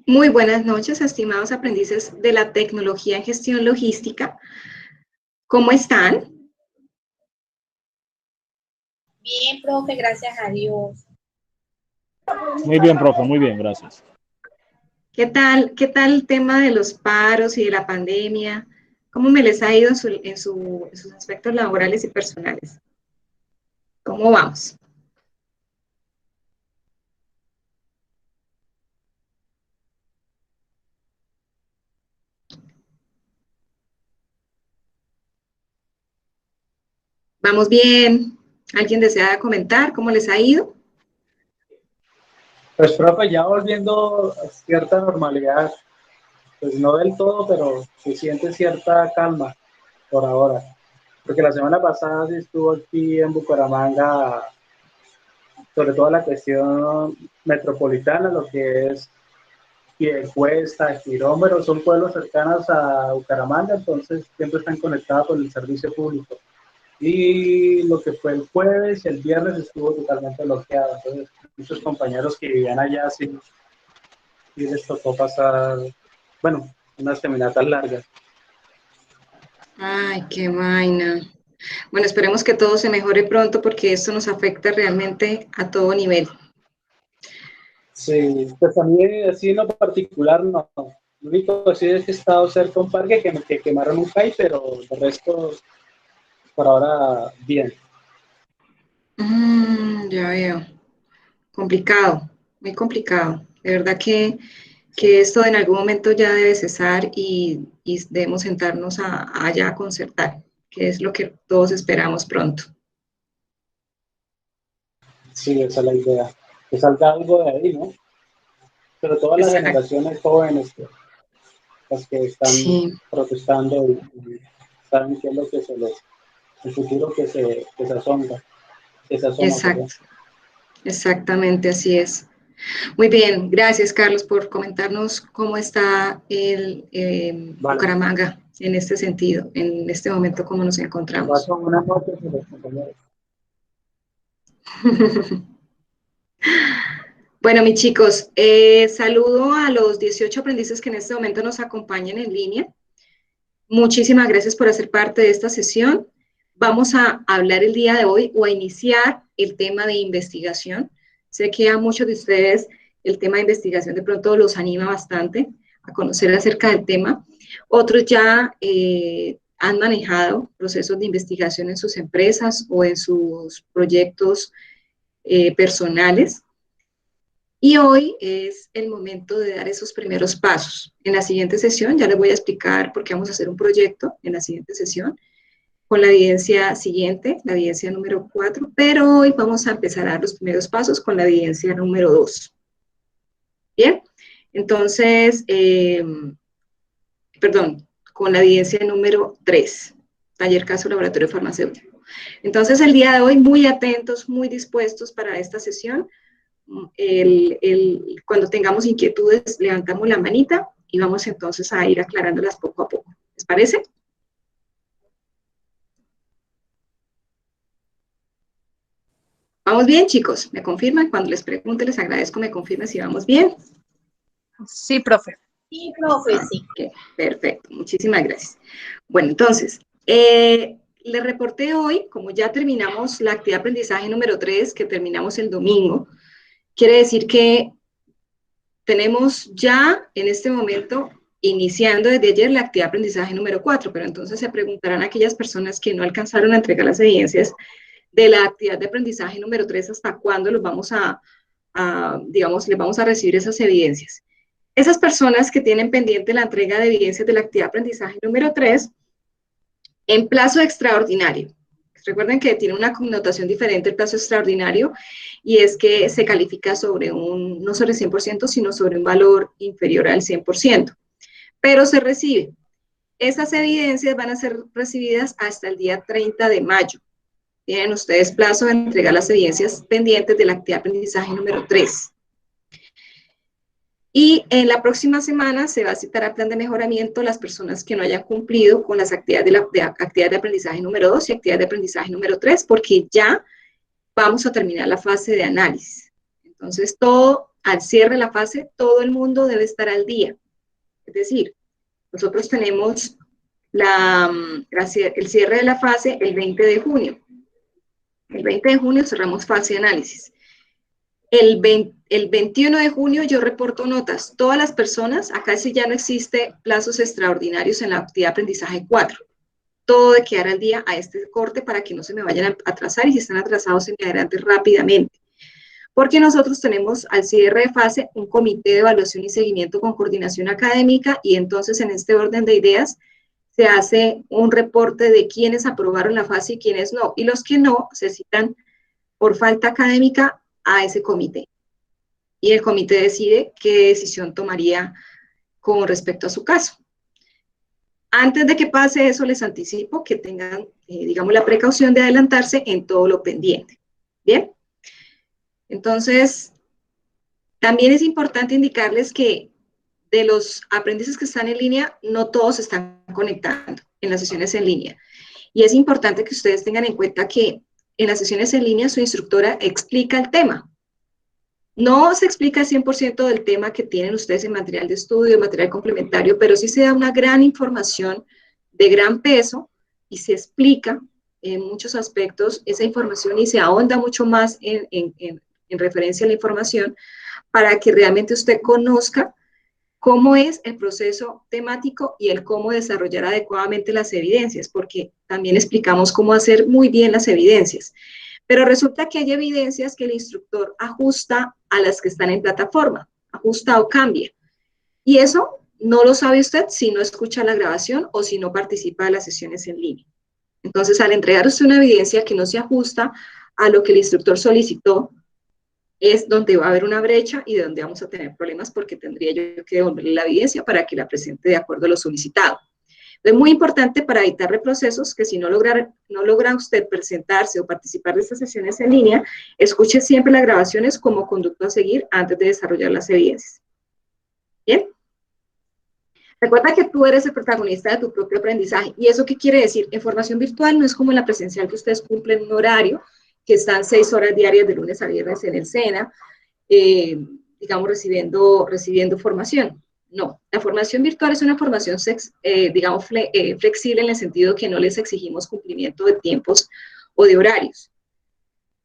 Muy buenas noches, estimados aprendices de la tecnología en gestión logística. ¿Cómo están? Bien, profe, gracias a Dios. Muy bien, profe, muy bien, gracias. ¿Qué tal el tema de los paros y de la pandemia? ¿Cómo me les ha ido en sus aspectos laborales y personales? ¿Cómo vamos? ¿Vamos bien? ¿Alguien desea comentar cómo les ha ido? Pues, profe, ya volviendo a cierta normalidad, pues no del todo, pero se siente cierta calma por ahora. Porque la semana pasada sí estuvo aquí en Bucaramanga, sobre todo la cuestión metropolitana, lo que es Piedecuesta, Girón, pero son pueblos cercanos a Bucaramanga, entonces siempre están conectados con el servicio público. Y lo que fue el jueves y el viernes estuvo totalmente bloqueado, entonces muchos compañeros que vivían allá sí les tocó pasar, bueno, unas caminatas largas. Ay, qué vaina. Bueno, esperemos que todo se mejore pronto porque esto nos afecta realmente a todo nivel. Sí, pues a mí así en lo particular no. Lo único que sí es que he estado cerca de un parque que quemaron un CAI, pero el resto por ahora bien. Ya veo. Complicado, muy complicado. De verdad que Sí, esto en algún momento ya debe cesar y debemos sentarnos allá a concertar, que es lo que todos esperamos pronto. sí, esa es la idea. Que salga algo de ahí, ¿no? Pero todas las Exacto. generaciones jóvenes, las que están Sí, protestando y saben qué es lo que el futuro que se asoma, perdón. exacto, exactamente así es. Muy bien, gracias Carlos por comentarnos cómo está el Vale, Bucaramanga en este sentido, en este momento, cómo nos te encontramos. paso una nota con los compañeros. Bueno, mis chicos, saludo a los 18 aprendices que en este momento nos acompañan en línea. Muchísimas gracias por hacer parte de esta sesión. Vamos a hablar el día de hoy o a iniciar el tema de investigación. Sé que a muchos de ustedes el tema de investigación de pronto los anima bastante a conocer acerca del tema. Otros ya han manejado procesos de investigación en sus empresas o en sus proyectos personales. Y hoy es el momento de dar esos primeros pasos. En la siguiente sesión ya les voy a explicar por qué vamos a hacer un proyecto en la siguiente sesión con la evidencia siguiente, la evidencia número 4, pero hoy vamos a empezar a dar los primeros pasos con la evidencia número 2. Bien, entonces, perdón, con la evidencia número 3, taller caso laboratorio farmacéutico. Entonces, el día de hoy, muy atentos, muy dispuestos para esta sesión. Cuando tengamos inquietudes, levantamos la manita y vamos entonces a ir aclarándolas poco a poco. ¿Les parece? ¿Vamos bien, chicos? ¿Me confirman? Cuando les pregunte, les agradezco, me confirmen si vamos bien. Sí, profe. Sí, profe, sí. Okay, perfecto, muchísimas gracias. Bueno, entonces, les reporté hoy, como ya terminamos la actividad de aprendizaje número 3, que terminamos el domingo, quiere decir que tenemos ya en este momento, iniciando desde ayer, la actividad de aprendizaje número 4, pero entonces se preguntarán aquellas personas que no alcanzaron a entregar las evidencias de la actividad de aprendizaje número 3, ¿hasta cuándo los vamos digamos, les vamos a recibir esas evidencias? Esas personas que tienen pendiente la entrega de evidencias de la actividad de aprendizaje número 3, en plazo extraordinario. Recuerden que tiene una connotación diferente el plazo extraordinario y es que se califica sobre no sobre el 100%, sino sobre un valor inferior al 100%. Pero se recibe. Esas evidencias van a ser recibidas hasta el día 30 de mayo. Tienen ustedes plazo de entregar las evidencias pendientes de la actividad de aprendizaje número 3. Y en la próxima semana se va a citar a plan de mejoramiento las personas que no hayan cumplido con las actividades actividad de aprendizaje número 2 y actividad de aprendizaje número 3, porque ya vamos a terminar la fase de análisis. Entonces, todo al cierre de la fase, todo el mundo debe estar al día. Es decir, nosotros tenemos el cierre de la fase el 20 de junio. El 20 de junio cerramos fase de análisis. El 21 de junio yo reporto notas. Todas las personas, acá sí ya no existe plazos extraordinarios en la actividad de aprendizaje 4. Todo de quedar al día a este corte para que no se me vayan a atrasar y si están atrasados se me adelante rápidamente. Porque nosotros tenemos al cierre de fase un comité de evaluación y seguimiento con coordinación académica y entonces en este orden de ideas se hace un reporte de quiénes aprobaron la fase y quiénes no. Y los que no se citan por falta académica a ese comité. Y el comité decide qué decisión tomaría con respecto a su caso. Antes de que pase eso, les anticipo que tengan, digamos, la precaución de adelantarse en todo lo pendiente. ¿Bien? Entonces, también es importante indicarles que de los aprendices que están en línea, no todos se están conectando en las sesiones en línea. Y es importante que ustedes tengan en cuenta que en las sesiones en línea su instructora explica el tema. No se explica el 100% del tema que tienen ustedes en material de estudio, material complementario, pero sí se da una gran información de gran peso y se explica en muchos aspectos esa información y se ahonda mucho más en referencia a la información para que realmente usted conozca cómo es el proceso temático y el cómo desarrollar adecuadamente las evidencias, porque también explicamos cómo hacer muy bien las evidencias. Pero resulta que hay evidencias que el instructor ajusta a las que están en plataforma, ajusta o cambia. Y eso no lo sabe usted si no escucha la grabación o si no participa de las sesiones en línea. Entonces, al entregar usted una evidencia que no se ajusta a lo que el instructor solicitó, es donde va a haber una brecha y de donde vamos a tener problemas porque tendría yo que devolverle la evidencia para que la presente de acuerdo a lo solicitado. Es muy importante para evitar reprocesos que si no logra usted presentarse o participar de estas sesiones en línea, escuche siempre las grabaciones como conducto a seguir antes de desarrollar las evidencias. ¿Bien? Recuerda que tú eres el protagonista de tu propio aprendizaje. ¿Y eso qué quiere decir? En formación virtual no es como en la presencial que ustedes cumplen un horario, que están 6 horas diarias de lunes a viernes en el SENA, digamos, recibiendo formación. No, la formación virtual es una formación, digamos, flexible en el sentido que no les exigimos cumplimiento de tiempos o de horarios.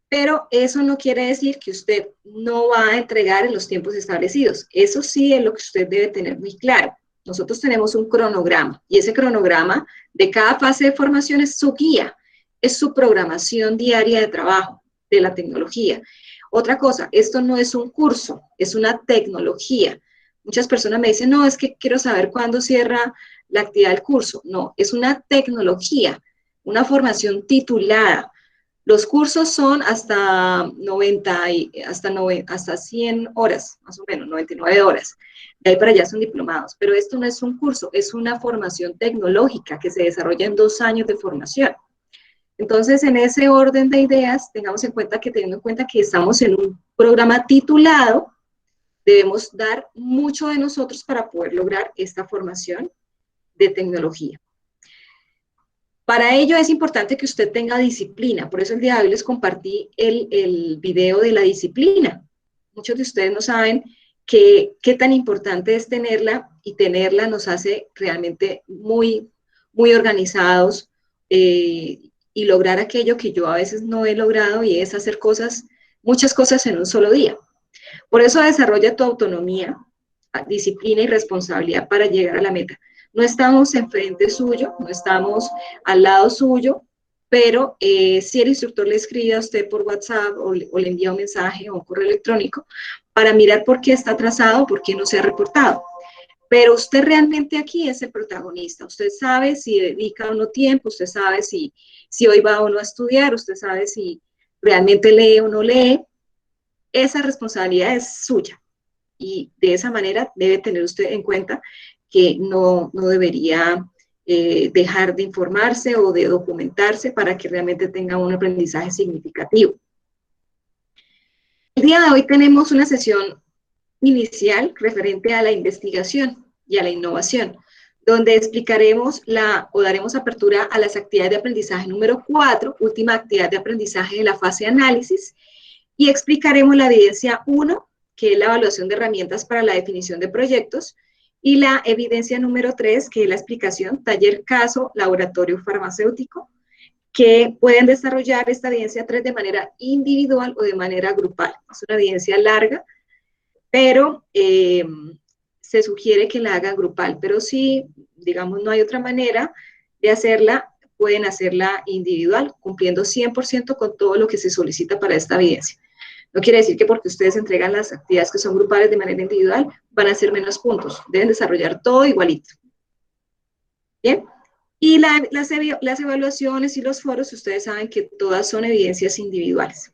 Pero eso no quiere decir que usted no va a entregar en los tiempos establecidos. Eso sí es lo que usted debe tener muy claro. Nosotros tenemos un cronograma y ese cronograma de cada fase de formación es su guía, es su programación diaria de trabajo de la tecnología. Otra cosa, esto no es un curso, es una tecnología. Muchas personas me dicen, no, es que quiero saber cuándo cierra la actividad del curso. No, es una tecnología, una formación titulada. Los cursos son hasta 100 horas, más o menos, 99 horas. De ahí para allá son diplomados. Pero esto no es un curso, es una formación tecnológica que se desarrolla en 2 años de formación. Entonces, en ese orden de ideas, tengamos en cuenta que teniendo en cuenta que estamos en un programa titulado, debemos dar mucho de nosotros para poder lograr esta formación de tecnología. Para ello es importante que usted tenga disciplina, por eso el día de hoy les compartí el video de la disciplina. Muchos de ustedes no saben qué tan importante es tenerla, y tenerla nos hace realmente muy, muy organizados y lograr aquello que yo a veces no he logrado, y es hacer muchas cosas en un solo día. Por eso desarrolla tu autonomía, disciplina y responsabilidad para llegar a la meta. No estamos enfrente suyo, no estamos al lado suyo, pero si el instructor le escribe a usted por WhatsApp o le envía un mensaje o un correo electrónico para mirar por qué está atrasado, por qué no se ha reportado. Pero usted realmente aquí es el protagonista. Usted sabe si dedica o no tiempo, usted sabe si hoy va o no a estudiar, usted sabe si realmente lee o no lee. Esa responsabilidad es suya. Y de esa manera debe tener usted en cuenta que no debería dejar de informarse o de documentarse para que realmente tenga un aprendizaje significativo. El día de hoy tenemos una sesión inicial referente a la investigación y a la innovación, donde explicaremos o daremos apertura a las actividades de aprendizaje número 4, última actividad de aprendizaje de la fase de análisis, y explicaremos la evidencia 1 que es la evaluación de herramientas para la definición de proyectos, y la evidencia número 3, que es la explicación, taller, caso, laboratorio farmacéutico, que pueden desarrollar esta evidencia 3 de manera individual o de manera grupal. Es una evidencia larga, pero se sugiere que la hagan grupal, pero si, digamos, no hay otra manera de hacerla, pueden hacerla individual, cumpliendo 100% con todo lo que se solicita para esta evidencia. No quiere decir que porque ustedes entregan las actividades que son grupales de manera individual, van a ser menos puntos. Deben desarrollar todo igualito. ¿Bien? Y las evaluaciones y los foros, ustedes saben que todas son evidencias individuales.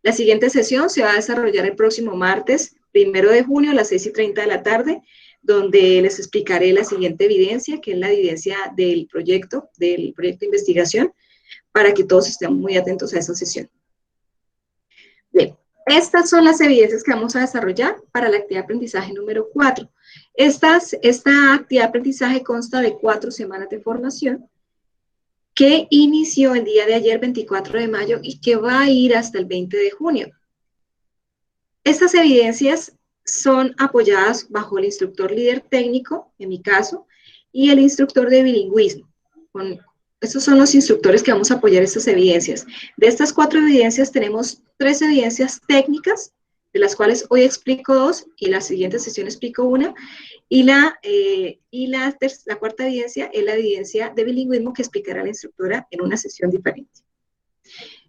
La siguiente sesión se va a desarrollar el próximo martes, 1 de junio, a las 6:30 de la tarde, donde les explicaré la siguiente evidencia, que es la evidencia del proyecto de investigación, para que todos estén muy atentos a esa sesión. Bien, estas son las evidencias que vamos a desarrollar para la actividad de aprendizaje número 4. Esta actividad de aprendizaje consta de 4 semanas de formación que inició el día de ayer, 24 de mayo, y que va a ir hasta el 20 de junio. Estas evidencias son apoyadas bajo el instructor líder técnico, en mi caso, y el instructor de bilingüismo. Estos son los instructores que vamos a apoyar estas evidencias. De estas 4 evidencias tenemos 3 evidencias técnicas, de las cuales hoy explico 2 y en la siguiente sesión explico 1. Y la cuarta evidencia es la evidencia de bilingüismo que explicará la instructora en una sesión diferente.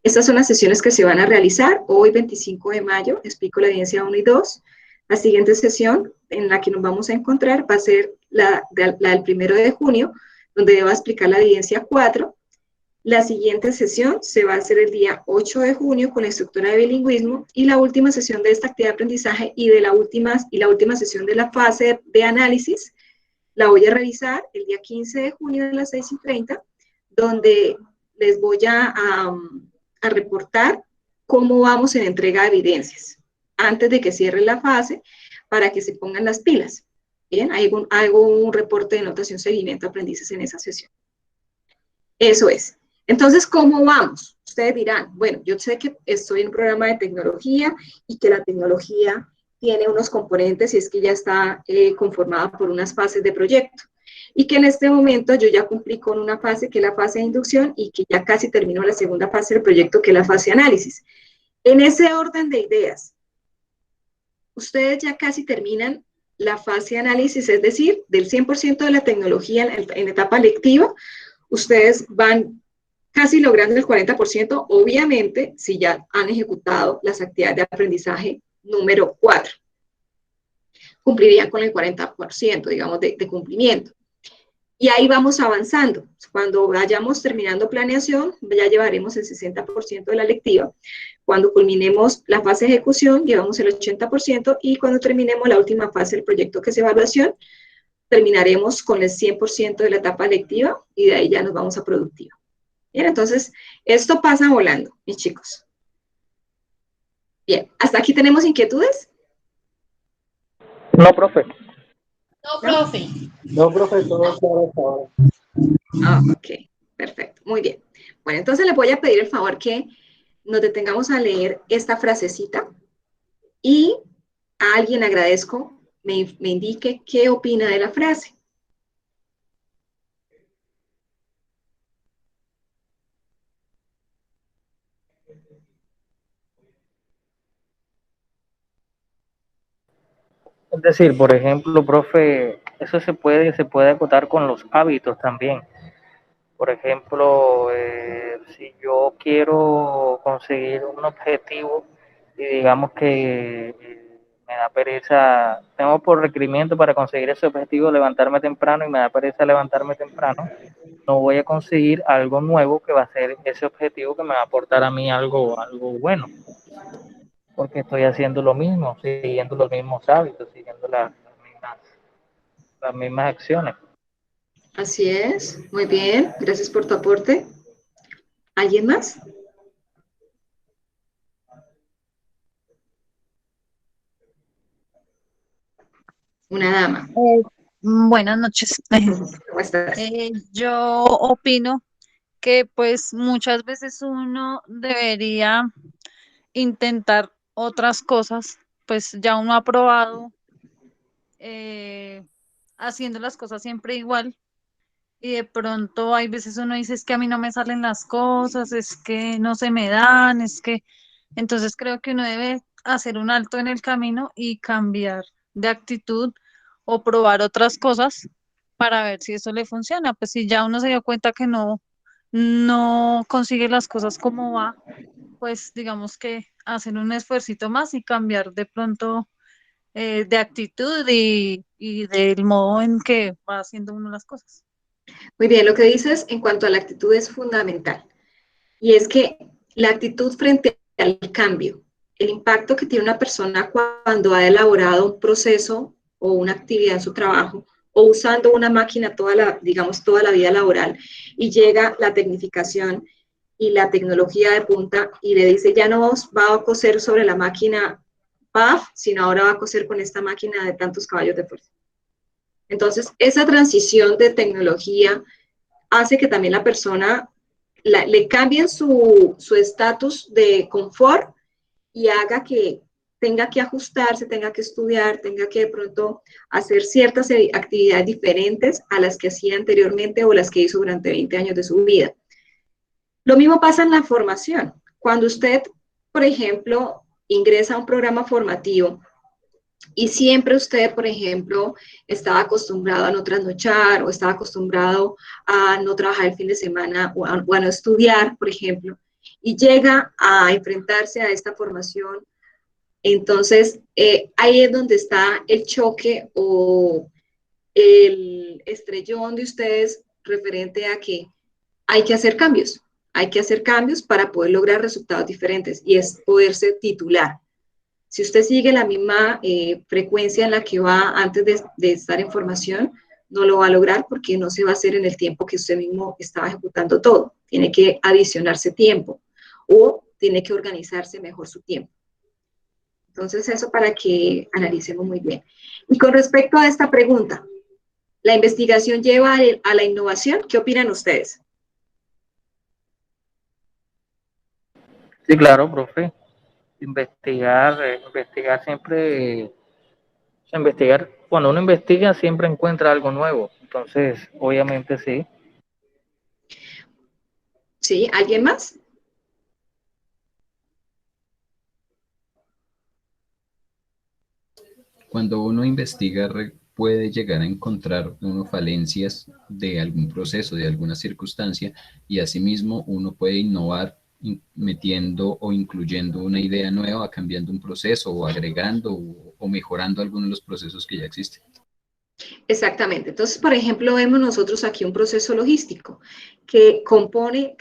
Estas son las sesiones que se van a realizar. Hoy, 25 de mayo, explico la evidencia 1 y 2. La siguiente sesión en la que nos vamos a encontrar va a ser la del 1 de junio, donde va a explicar la evidencia 4. La siguiente sesión se va a hacer el día 8 de junio con la instructora de bilingüismo, y la última sesión de esta actividad de aprendizaje y la última sesión de la fase de análisis la voy a realizar el día 15 de junio a las 6:30, donde les voy a reportar cómo vamos en entrega de evidencias antes de que cierre la fase, para que se pongan las pilas. Bien, hago un reporte de notación, seguimiento, aprendices en esa sesión. Eso es. Entonces, ¿cómo vamos? Ustedes dirán, bueno, yo sé que estoy en un programa de tecnología y que la tecnología tiene unos componentes y es que ya está conformada por unas fases de proyecto. Y que en este momento yo ya cumplí con una fase que es la fase de inducción y que ya casi terminó la segunda fase del proyecto, que es la fase de análisis. En ese orden de ideas, ustedes ya casi terminan la fase de análisis, es decir, del 100% de la tecnología en etapa lectiva, ustedes van casi logrando el 40%, obviamente, si ya han ejecutado las actividades de aprendizaje número 4. Cumplirían con el 40%, digamos, de cumplimiento. Y ahí vamos avanzando. Cuando vayamos terminando planeación, ya llevaremos el 60% de la lectiva. Cuando culminemos la fase de ejecución, llevamos el 80%, y cuando terminemos la última fase del proyecto, que es evaluación, terminaremos con el 100% de la etapa lectiva, y de ahí ya nos vamos a productiva. Bien, entonces, esto pasa volando, mis chicos. Bien, ¿hasta aquí tenemos inquietudes? No, profe. No, profe. No, profe, todo claro hasta ahora. Ah, ok, perfecto, muy bien. Bueno, entonces les voy a pedir el favor que nos detengamos a leer esta frasecita y a alguien agradezco me indique qué opina de la frase. Es decir, por ejemplo, profe, eso se puede acotar con los hábitos también. Por ejemplo, si yo quiero conseguir un objetivo y digamos que me da pereza, tengo por requerimiento para conseguir ese objetivo levantarme temprano y me da pereza levantarme temprano, no voy a conseguir algo nuevo que va a ser ese objetivo que me va a aportar a mí algo bueno, porque estoy haciendo lo mismo, siguiendo los mismos hábitos, siguiendo las mismas acciones. Así es, muy bien, gracias por tu aporte. ¿Alguien más? Una dama. Buenas noches. ¿Cómo estás? Yo opino que pues muchas veces uno debería intentar otras cosas pues ya uno ha probado haciendo las cosas siempre igual y de pronto hay veces uno dice es que a mí no me salen las cosas, es que no se me dan, es que entonces creo que uno debe hacer un alto en el camino y cambiar de actitud o probar otras cosas para ver si eso le funciona. Pues si ya uno se dio cuenta que no consigue las cosas como va, pues digamos que hacer un esfuercito más y cambiar de pronto de actitud y del modo en que va haciendo uno las cosas. Muy bien, lo que dices en cuanto a la actitud es fundamental. Y es que la actitud frente al cambio, el impacto que tiene una persona cuando ha elaborado un proceso o una actividad en su trabajo o usando una máquina digamos, toda la vida laboral y llega la tecnificación y la tecnología de punta y le dice ya no va a coser sobre la máquina PAF, sino ahora va a coser con esta máquina de tantos caballos de fuerza. Entonces, esa transición de tecnología hace que también la persona le cambien su estatus de confort y haga que tenga que ajustarse, tenga que estudiar, tenga que de pronto hacer ciertas actividades diferentes a las que hacía anteriormente o las que hizo durante 20 años de su vida. Lo mismo pasa en la formación. Cuando usted, por ejemplo, ingresa a un programa formativo y siempre usted, por ejemplo, estaba acostumbrado a no trasnochar o estaba acostumbrado a no trabajar el fin de semana o a no estudiar, por ejemplo, y llega a enfrentarse a esta formación, entonces ahí es donde está el choque o el estrellón de ustedes referente a que hay que hacer cambios. Hay que hacer cambios para poder lograr resultados diferentes y es poderse titular. Si usted sigue la misma frecuencia en la que va antes de estar en formación, no lo va a lograr porque no se va a hacer en el tiempo que usted mismo estaba ejecutando todo. Tiene que adicionarse tiempo o tiene que organizarse mejor su tiempo. Entonces, eso para que analicemos muy bien. Y con respecto a esta pregunta, ¿la investigación lleva a la innovación? ¿Qué opinan ustedes? Sí, claro, profe. Investigar siempre, investigar, cuando uno investiga siempre encuentra algo nuevo. Entonces, obviamente sí. ¿Sí? ¿Alguien más? Cuando uno investiga, puede llegar a encontrar uno falencias de algún proceso, de alguna circunstancia, y asimismo uno puede innovar metiendo o incluyendo una idea nueva, cambiando un proceso o agregando o mejorando algunos de los procesos que ya existen. Exactamente. Entonces, por ejemplo, vemos nosotros aquí un proceso logístico que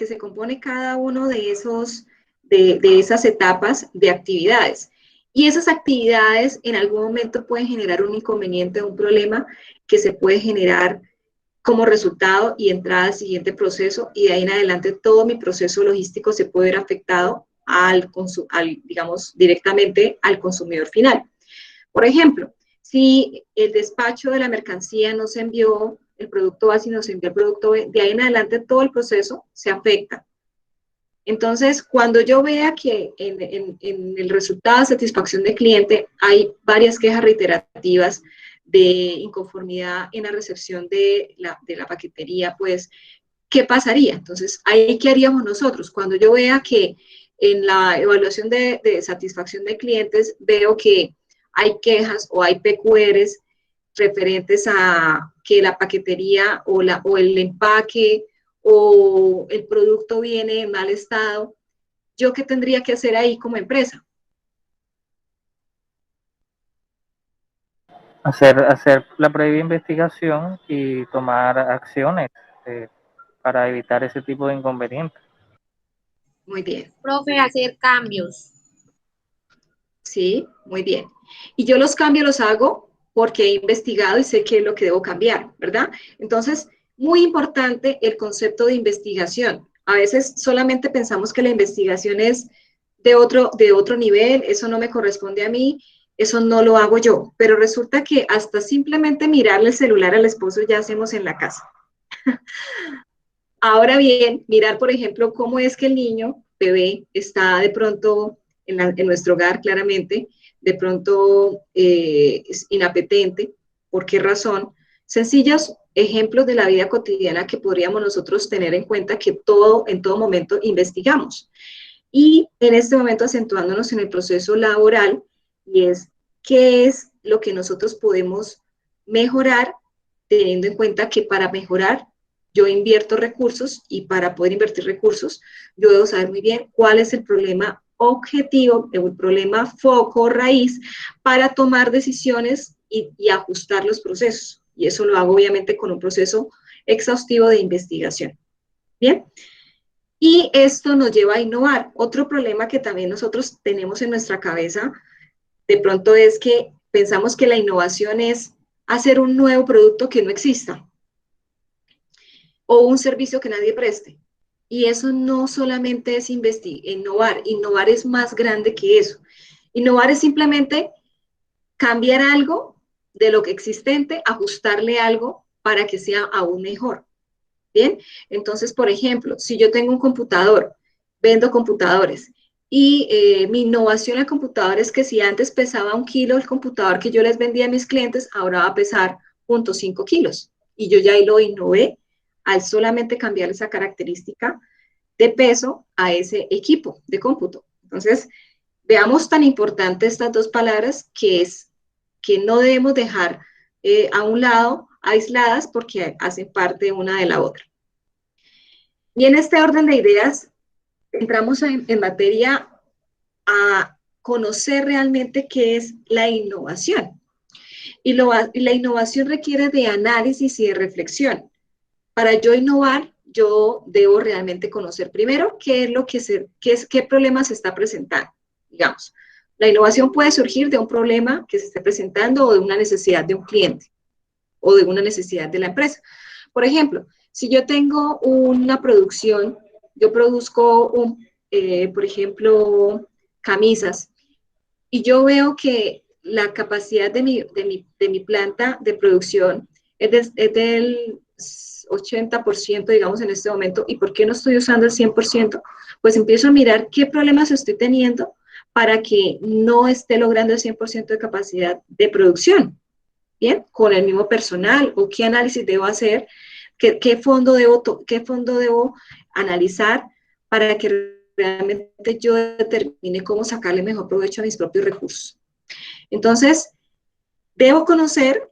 se compone cada uno de esas etapas de actividades. Y esas actividades en algún momento pueden generar un inconveniente, un problema que se puede generar como resultado y entrada al siguiente proceso y de ahí en adelante todo mi proceso logístico se puede ver afectado digamos, directamente al consumidor final. Por ejemplo, si el despacho de la mercancía no se envió el producto A, sino se envió el producto B, de ahí en adelante todo el proceso se afecta. Entonces, cuando yo vea que en el resultado de satisfacción del cliente hay varias quejas reiterativas de inconformidad en la recepción de la paquetería, pues, ¿qué pasaría? Entonces, ahí, ¿qué haríamos nosotros? Cuando yo vea que en la evaluación de satisfacción de clientes veo que hay quejas o hay PQRs referentes a que la paquetería o el empaque o el producto viene en mal estado, ¿yo qué tendría que hacer ahí como empresa? Hacer la previa investigación y tomar acciones para evitar ese tipo de inconvenientes. Muy bien. Profe, hacer cambios. Sí, muy bien. Y yo los cambios los hago porque he investigado y sé qué es lo que debo cambiar, ¿verdad? Entonces, muy importante el concepto de investigación. A veces solamente pensamos que la investigación es de otro nivel, eso no me corresponde a mí, eso no lo hago yo, pero resulta que hasta simplemente mirarle el celular al esposo ya hacemos en la casa. Ahora bien, mirar, por ejemplo, cómo es que el niño, bebé, está de pronto en nuestro hogar, claramente, de pronto es inapetente. ¿Por qué razón? Sencillos ejemplos de la vida cotidiana que podríamos nosotros tener en cuenta que en todo momento investigamos. Y en este momento acentuándonos en el proceso laboral, y es qué es lo que nosotros podemos mejorar, teniendo en cuenta que para mejorar yo invierto recursos, y para poder invertir recursos yo debo saber muy bien cuál es el problema objetivo, el problema foco, raíz, para tomar decisiones y ajustar los procesos. Y eso lo hago obviamente con un proceso exhaustivo de investigación. Bien. Y esto nos lleva a innovar. Otro problema que también nosotros tenemos en nuestra cabeza, de pronto, es que pensamos que la innovación es hacer un nuevo producto que no exista, o un servicio que nadie preste. Y eso no solamente es innovar, innovar es más grande que eso. Innovar es simplemente cambiar algo de lo que existente, ajustarle algo para que sea aún mejor. Bien, entonces, por ejemplo, si yo tengo un computador, vendo computadores, y mi innovación al computador es que si antes pesaba 1 kilo el computador que yo les vendía a mis clientes, ahora va a pesar 0.5 kilos. Y yo ya ahí lo innové al solamente cambiar esa característica de peso a ese equipo de cómputo. Entonces, veamos tan importante estas dos palabras, que es que no debemos dejar a un lado, aisladas, porque hacen parte una de la otra. Y en este orden de ideas, entramos en materia a conocer realmente qué es la innovación. Y la innovación requiere de análisis y de reflexión. Para yo innovar, yo debo realmente conocer primero qué problema se está presentando. Digamos, la innovación puede surgir de un problema que se esté presentando, o de una necesidad de un cliente, o de una necesidad de la empresa. Por ejemplo, si yo tengo una producción, yo produzco, por ejemplo, camisas, y yo veo que la capacidad de mi planta de producción es del 80%, digamos, en este momento. ¿Y por qué no estoy usando el 100%? Pues empiezo a mirar qué problemas estoy teniendo para que no esté logrando el 100% de capacidad de producción. Bien, con el mismo personal, o qué análisis debo hacer, qué fondo debo analizar para que realmente yo determine cómo sacarle mejor provecho a mis propios recursos. Entonces, debo conocer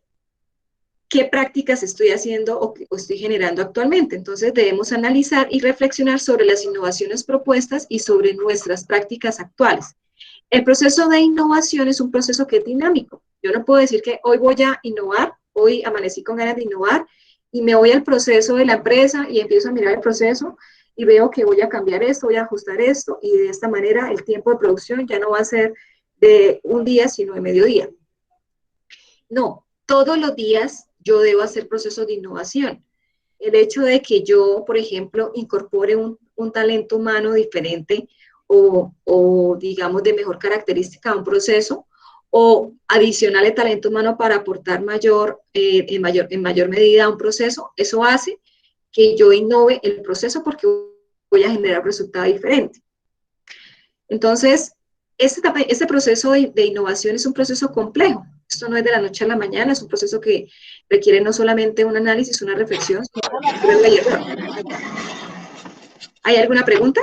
qué prácticas estoy haciendo o estoy generando actualmente. Entonces, debemos analizar y reflexionar sobre las innovaciones propuestas y sobre nuestras prácticas actuales. El proceso de innovación es un proceso que es dinámico. Yo no puedo decir que hoy voy a innovar, hoy amanecí con ganas de innovar, y me voy al proceso de la empresa y empiezo a mirar el proceso y veo que voy a cambiar esto, voy a ajustar esto, y de esta manera el tiempo de producción ya no va a ser de un día, sino de mediodía. No, todos los días yo debo hacer procesos de innovación. El hecho de que yo, por ejemplo, incorpore un talento humano diferente, o digamos de mejor característica a un proceso, o adicional talento humano para aportar en mayor medida a un proceso, eso hace que yo innove el proceso, porque voy a generar un resultado diferente. Entonces, este proceso de innovación es un proceso complejo. Esto no es de la noche a la mañana, es un proceso que requiere no solamente un análisis, una reflexión, sino prueba y error. ¿Hay alguna pregunta?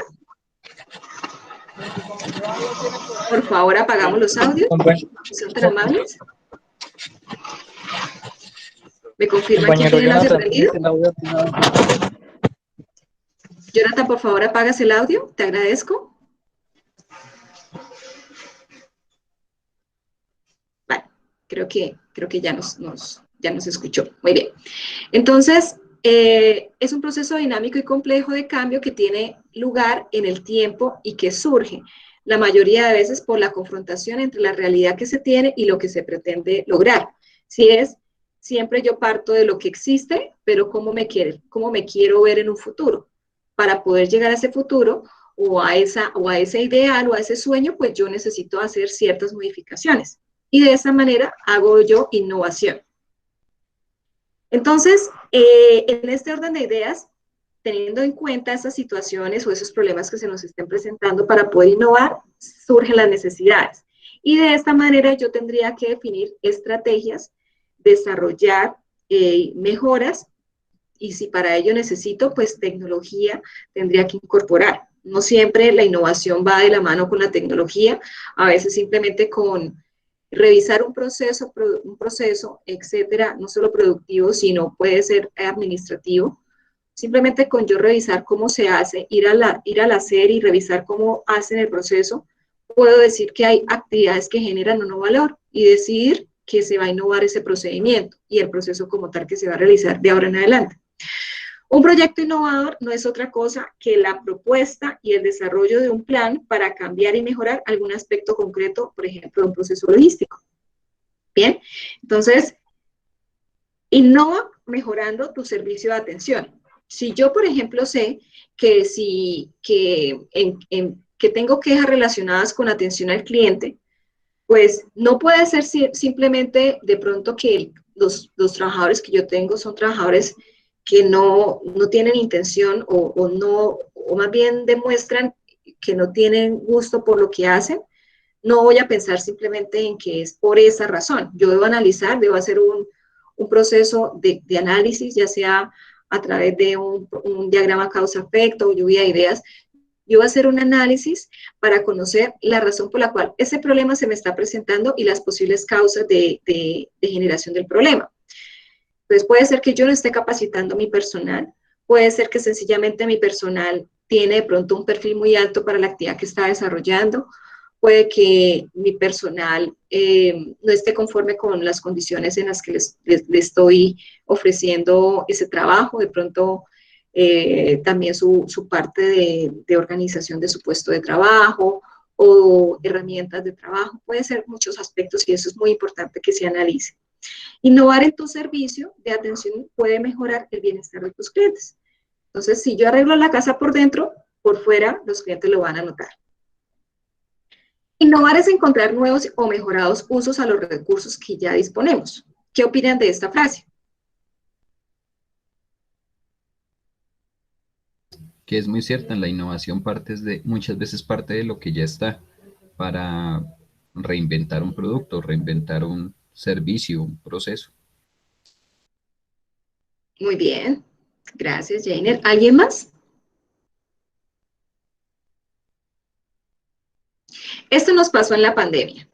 Por favor, apagamos los audios. ¿Son tan amables? ¿Me confirman quién tiene el audio prendido? Jonathan, por favor, apagas el audio. Te agradezco. Vale, creo que ya nos escuchó. Muy bien. Entonces, es un proceso dinámico y complejo de cambio que tiene lugar en el tiempo y que surge la mayoría de veces por la confrontación entre la realidad que se tiene y lo que se pretende lograr. Siempre yo parto de lo que existe, pero cómo me quiero ver en un futuro. Para poder llegar a ese futuro, o a ese ideal, o a ese sueño, pues yo necesito hacer ciertas modificaciones. Y de esa manera hago yo innovación. Entonces, en este orden de ideas, teniendo en cuenta esas situaciones o esos problemas que se nos estén presentando para poder innovar, surgen las necesidades. Y de esta manera yo tendría que definir estrategias, desarrollar mejoras, y si para ello necesito, pues tecnología tendría que incorporar. No siempre la innovación va de la mano con la tecnología, a veces simplemente con revisar un proceso, etcétera, no solo productivo, sino puede ser administrativo. Simplemente con yo revisar cómo se hace, ir al hacer y revisar cómo hacen el proceso, puedo decir que hay actividades que generan un nuevo valor y decidir que se va a innovar ese procedimiento y el proceso como tal que se va a realizar de ahora en adelante. Un proyecto innovador no es otra cosa que la propuesta y el desarrollo de un plan para cambiar y mejorar algún aspecto concreto, por ejemplo, de un proceso logístico. Bien, entonces, innova mejorando tu servicio de atención. Si yo, por ejemplo, sé que, que tengo quejas relacionadas con atención al cliente, pues no puede ser simplemente de pronto que los trabajadores que yo tengo son trabajadores que no tienen intención o más bien demuestran que no tienen gusto por lo que hacen. No voy a pensar simplemente en que es por esa razón. Yo debo analizar, debo hacer un proceso de análisis, ya sea a través de un diagrama causa-efecto o lluvia de ideas. Yo voy a hacer un análisis para conocer la razón por la cual ese problema se me está presentando y las posibles causas de generación del problema. Entonces puede ser que yo no esté capacitando a mi personal, puede ser que sencillamente mi personal tiene de pronto un perfil muy alto para la actividad que está desarrollando, puede que mi personal no esté conforme con las condiciones en las que le estoy ofreciendo ese trabajo, de pronto también su parte de organización de su puesto de trabajo o herramientas de trabajo, puede ser muchos aspectos y eso es muy importante que se analice. Innovar en tu servicio de atención puede mejorar el bienestar de tus clientes. Entonces, si yo arreglo la casa por dentro, por fuera los clientes lo van a notar. Innovar es encontrar nuevos o mejorados usos a los recursos que ya disponemos. ¿Qué opinan de esta frase? Que es muy cierta, la innovación muchas veces parte de lo que ya está para reinventar un producto, reinventar un servicio, un proceso. Muy bien, gracias, Jainer. ¿Alguien más? Esto nos pasó en la pandemia.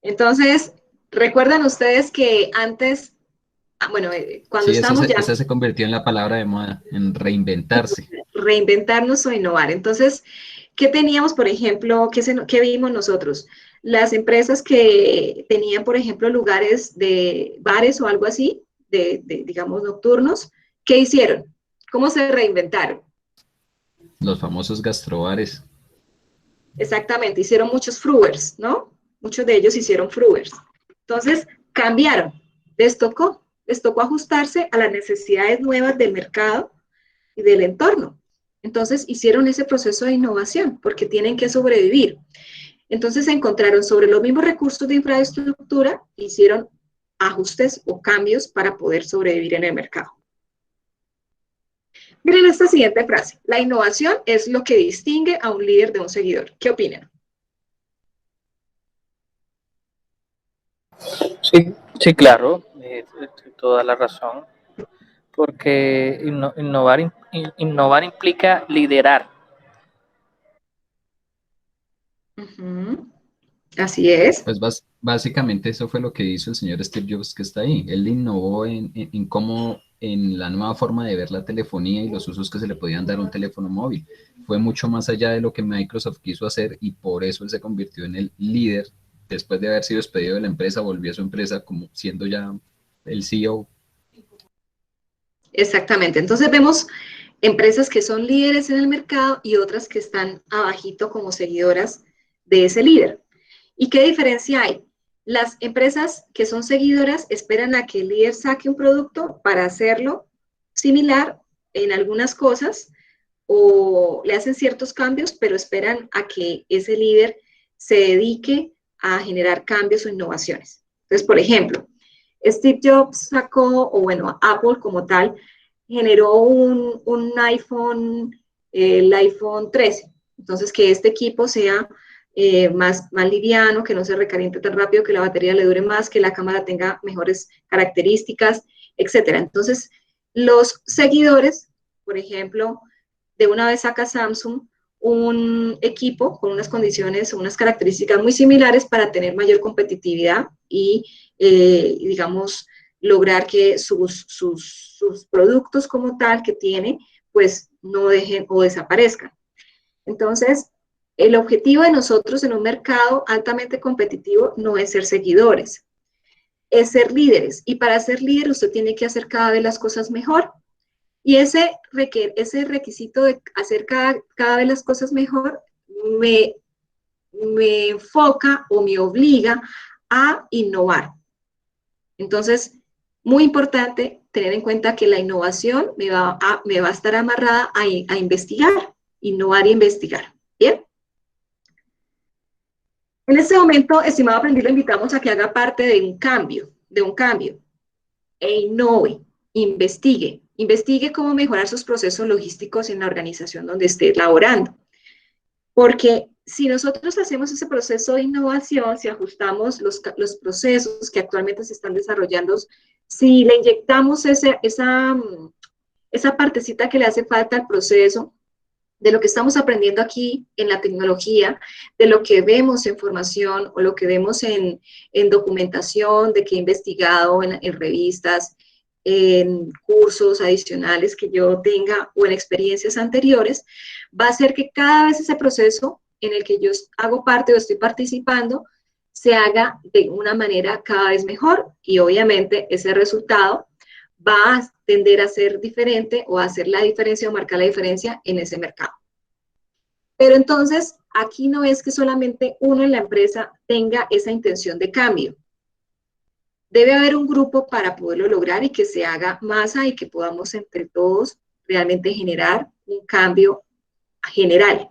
Entonces, ¿recuerdan ustedes que antes, bueno, cuando Sí, estábamos ya esa se convirtió en la palabra de moda, en reinventarse. reinventarnos o innovar? Entonces, ¿qué teníamos, por ejemplo, qué vimos nosotros? Las empresas que tenían, por ejemplo, lugares de bares o algo así, digamos, nocturnos, ¿qué hicieron? ¿Cómo se reinventaron? Los famosos gastrobares. Exactamente, hicieron muchos fruers, ¿no? Muchos de ellos hicieron fruers. Entonces, cambiaron, les tocó ajustarse a las necesidades nuevas del mercado y del entorno. Entonces, hicieron ese proceso de innovación porque tienen que sobrevivir. Entonces, se encontraron sobre los mismos recursos de infraestructura, hicieron ajustes o cambios para poder sobrevivir en el mercado. Miren esta siguiente frase. La innovación es lo que distingue a un líder de un seguidor. ¿Qué opinan? Sí, sí, claro, toda la razón, porque innovar implica liderar. Así es. Pues básicamente eso fue lo que hizo el señor Steve Jobs que está ahí. Él innovó en cómo, en la nueva forma de ver la telefonía y los usos que se le podían dar a un teléfono móvil. Fue mucho más allá de lo que Microsoft quiso hacer y por eso él se convirtió en el líder. Después de haber sido despedido de la empresa, volvió a su empresa como siendo ya el CEO. Exactamente. Entonces vemos empresas que son líderes en el mercado y otras que están abajito como seguidoras de ese líder. ¿Y qué diferencia hay? Las empresas que son seguidoras esperan a que el líder saque un producto para hacerlo similar en algunas cosas o le hacen ciertos cambios, pero esperan a que ese líder se dedique a generar cambios o innovaciones. Entonces, por ejemplo, Steve Jobs sacó, o bueno, Apple como tal, generó un iPhone, el iPhone 13. Entonces, que este equipo sea más liviano, que no se recaliente tan rápido, que la batería le dure más, que la cámara tenga mejores características, etcétera. Entonces, los seguidores, por ejemplo, de una vez saca Samsung un equipo con unas condiciones, unas características muy similares para tener mayor competitividad y, digamos, lograr que sus productos como tal que tiene, pues no dejen o desaparezcan. Entonces, el objetivo de nosotros en un mercado altamente competitivo no es ser seguidores, es ser líderes. Y para ser líder usted tiene que hacer cada vez las cosas mejor. Y ese requisito de hacer cada vez las cosas mejor me enfoca o me obliga a innovar. Entonces, muy importante tener en cuenta que la innovación me va a estar amarrada a investigar, innovar y investigar. ¿Bien? En este momento, estimado aprendiz, lo invitamos a que haga parte de un cambio, e innove, investigue cómo mejorar sus procesos logísticos en la organización donde esté laborando. Porque si nosotros hacemos ese proceso de innovación, si ajustamos los procesos que actualmente se están desarrollando, si le inyectamos esa partecita que le hace falta al proceso, de lo que estamos aprendiendo aquí en la tecnología, de lo que vemos en formación o lo que vemos en documentación, de que he investigado en revistas, en cursos adicionales que yo tenga o en experiencias anteriores, va a hacer que cada vez ese proceso en el que yo hago parte o estoy participando se haga de una manera cada vez mejor y obviamente ese resultado va a tender a ser diferente o a hacer la diferencia o marcar la diferencia en ese mercado. Pero entonces, aquí no es que solamente uno en la empresa tenga esa intención de cambio. Debe haber un grupo para poderlo lograr y que se haga masa y que podamos entre todos realmente generar un cambio general.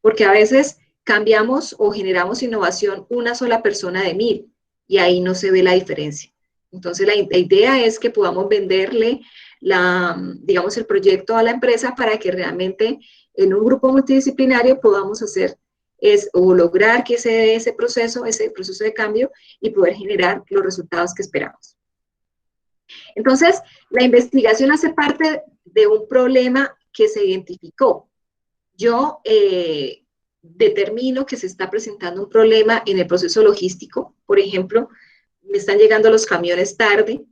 Porque a veces cambiamos o generamos innovación una sola persona de 1000 y ahí no se ve la diferencia. Entonces, la idea es que podamos venderle digamos, el proyecto a la empresa para que realmente en un grupo multidisciplinario podamos hacer o lograr que se dé ese proceso de cambio y poder generar los resultados que esperamos. Entonces, la investigación hace parte de un problema que se identificó. Yo determino que se está presentando un problema en el proceso logístico. Por ejemplo, me están llegando los camiones tarde,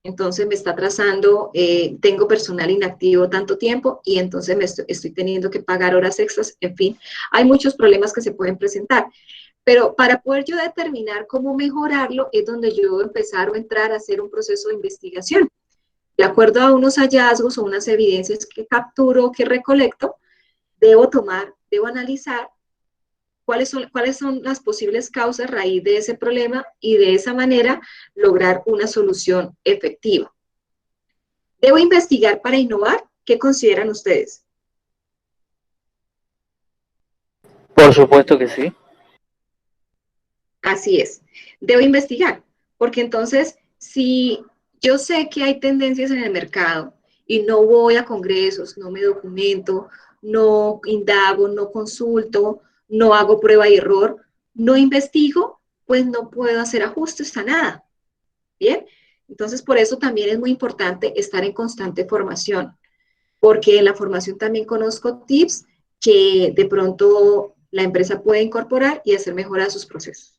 entonces me está atrasando, tengo personal inactivo tanto tiempo y entonces estoy teniendo que pagar horas extras, en fin, hay muchos problemas que se pueden presentar. Pero para poder yo determinar cómo mejorarlo es donde yo debo empezar o entrar a hacer un proceso de investigación. De acuerdo a unos hallazgos o unas evidencias que capturo, que recolecto, debo analizar cuáles son las posibles causas raíz de ese problema y de esa manera lograr una solución efectiva. ¿Debo investigar para innovar? ¿Qué consideran ustedes? Por supuesto que sí. Así es. Debo investigar, porque entonces si yo sé que hay tendencias en el mercado y no voy a congresos, no me documento, no indago, no consulto, no hago prueba y error, no investigo, pues no puedo hacer ajustes a nada. ¿Bien? Entonces, por eso también es muy importante estar en constante formación, porque en la formación también conozco tips que de pronto la empresa puede incorporar y hacer mejor a sus procesos.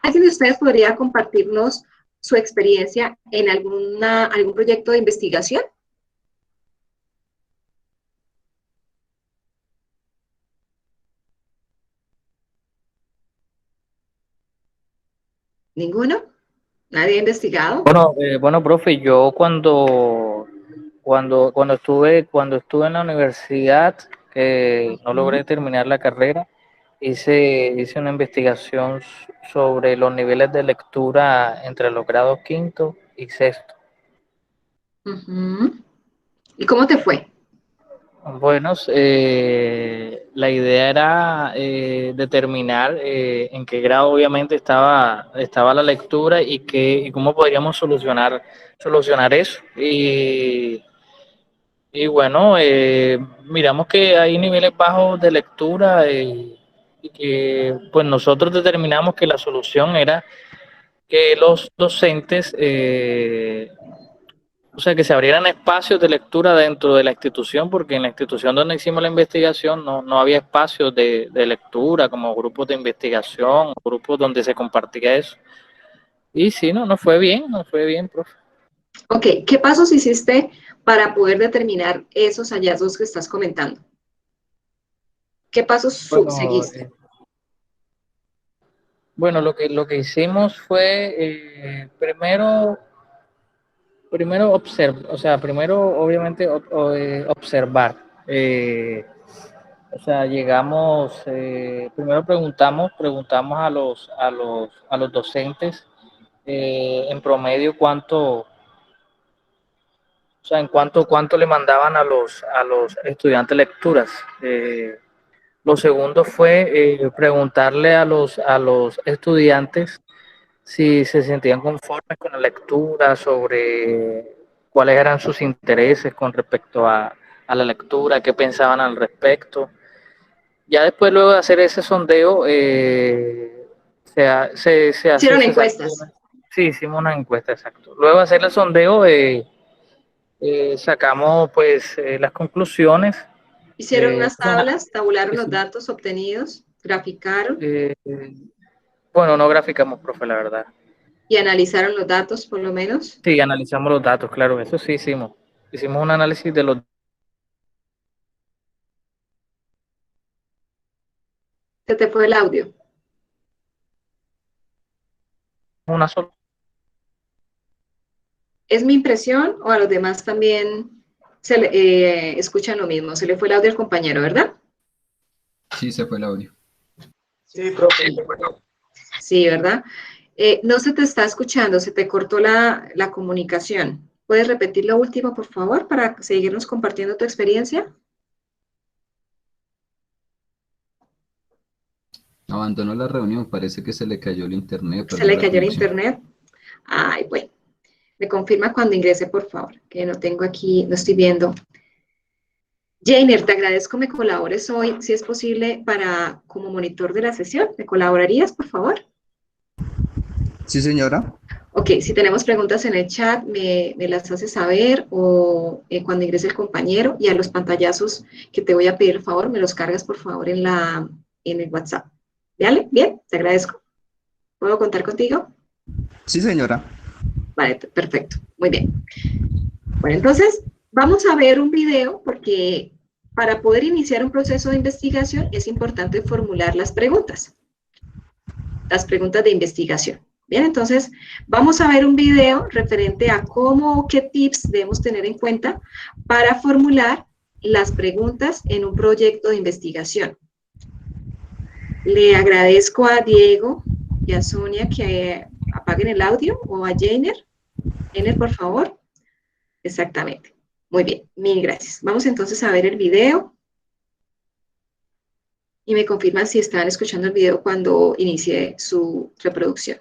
¿Alguien de ustedes podría compartirnos su experiencia en algún proyecto de investigación? ¿Ninguno? ¿Nadie ha investigado? Bueno, profe, yo cuando estuve en la universidad, no logré terminar la carrera, hice una investigación sobre los niveles de lectura entre los grados quinto y sexto. ¿Y cómo te fue? Bueno, la idea era determinar en qué grado obviamente estaba la lectura y cómo podríamos solucionar eso. Y bueno, miramos que hay niveles bajos de lectura y que pues nosotros determinamos que la solución era que los docentes, o sea, que se abrieran espacios de lectura dentro de la institución, porque en la institución donde hicimos la investigación no había espacios de lectura, como grupos de investigación, grupos donde se compartía eso. Y sí, nos fue bien, profe. Ok, ¿qué pasos hiciste para poder determinar esos hallazgos que estás comentando? ¿Qué pasos Bueno, seguiste? bueno, lo que hicimos fue primero obviamente observar. O sea, llegamos, primero preguntamos a los docentes en promedio cuánto le mandaban a los estudiantes lecturas. Lo segundo fue preguntarle a los estudiantes si se sentían conformes con la lectura, sobre cuáles eran sus intereses con respecto a la lectura, qué pensaban al respecto. Ya después, luego de hacer ese sondeo, se hace Hicieron ese encuestas, sí, hicimos una encuesta, exacto. Luego de hacer el sondeo, sacamos pues las conclusiones. hicieron unas Una, tablas, tabularon los datos obtenidos, graficaron eh, bueno, no graficamos, profe, la verdad. y analizaron los datos, por lo menos. Sí, analizamos los datos, claro, eso sí hicimos. Hicimos un análisis de los... Se te fue el audio. Una sola. ¿Es mi impresión o a los demás también escuchan lo mismo? Se le fue el audio al compañero, ¿verdad? Sí, se fue el audio. Sí, profe. Sí, ¿verdad? No se te está escuchando, se te cortó la comunicación. ¿Puedes repetir lo último, por favor, para seguirnos compartiendo tu experiencia? Abandonó la reunión, parece que se le cayó el internet, ¿Se perdió le la cayó el conexión. internet? Ay, bueno. Me confirma cuando ingrese, por favor, que no tengo aquí, no estoy viendo. Jainer, te agradezco me colabores hoy, si es posible, para como monitor de la sesión. ¿Me colaborarías, por favor? Sí, señora. Ok, si tenemos preguntas en el chat, me las haces saber o cuando ingrese el compañero y a los pantallazos que te voy a pedir, por favor, me los cargas, por favor, en el WhatsApp. ¿Vale? Bien, te agradezco. ¿Puedo contar contigo? Sí, señora. Vale, perfecto. Muy bien. Bueno, entonces vamos a ver un video porque para poder iniciar un proceso de investigación es importante formular las preguntas de investigación. Bien, entonces vamos a ver un video referente a cómo o qué tips debemos tener en cuenta para formular las preguntas en un proyecto de investigación. Le agradezco a Diego y a Sonia que apaguen el audio o a Jainer. Jainer, por favor. Exactamente. Muy bien, mil gracias. Vamos entonces a ver el video. Y me confirman si están escuchando el video cuando inicie su reproducción.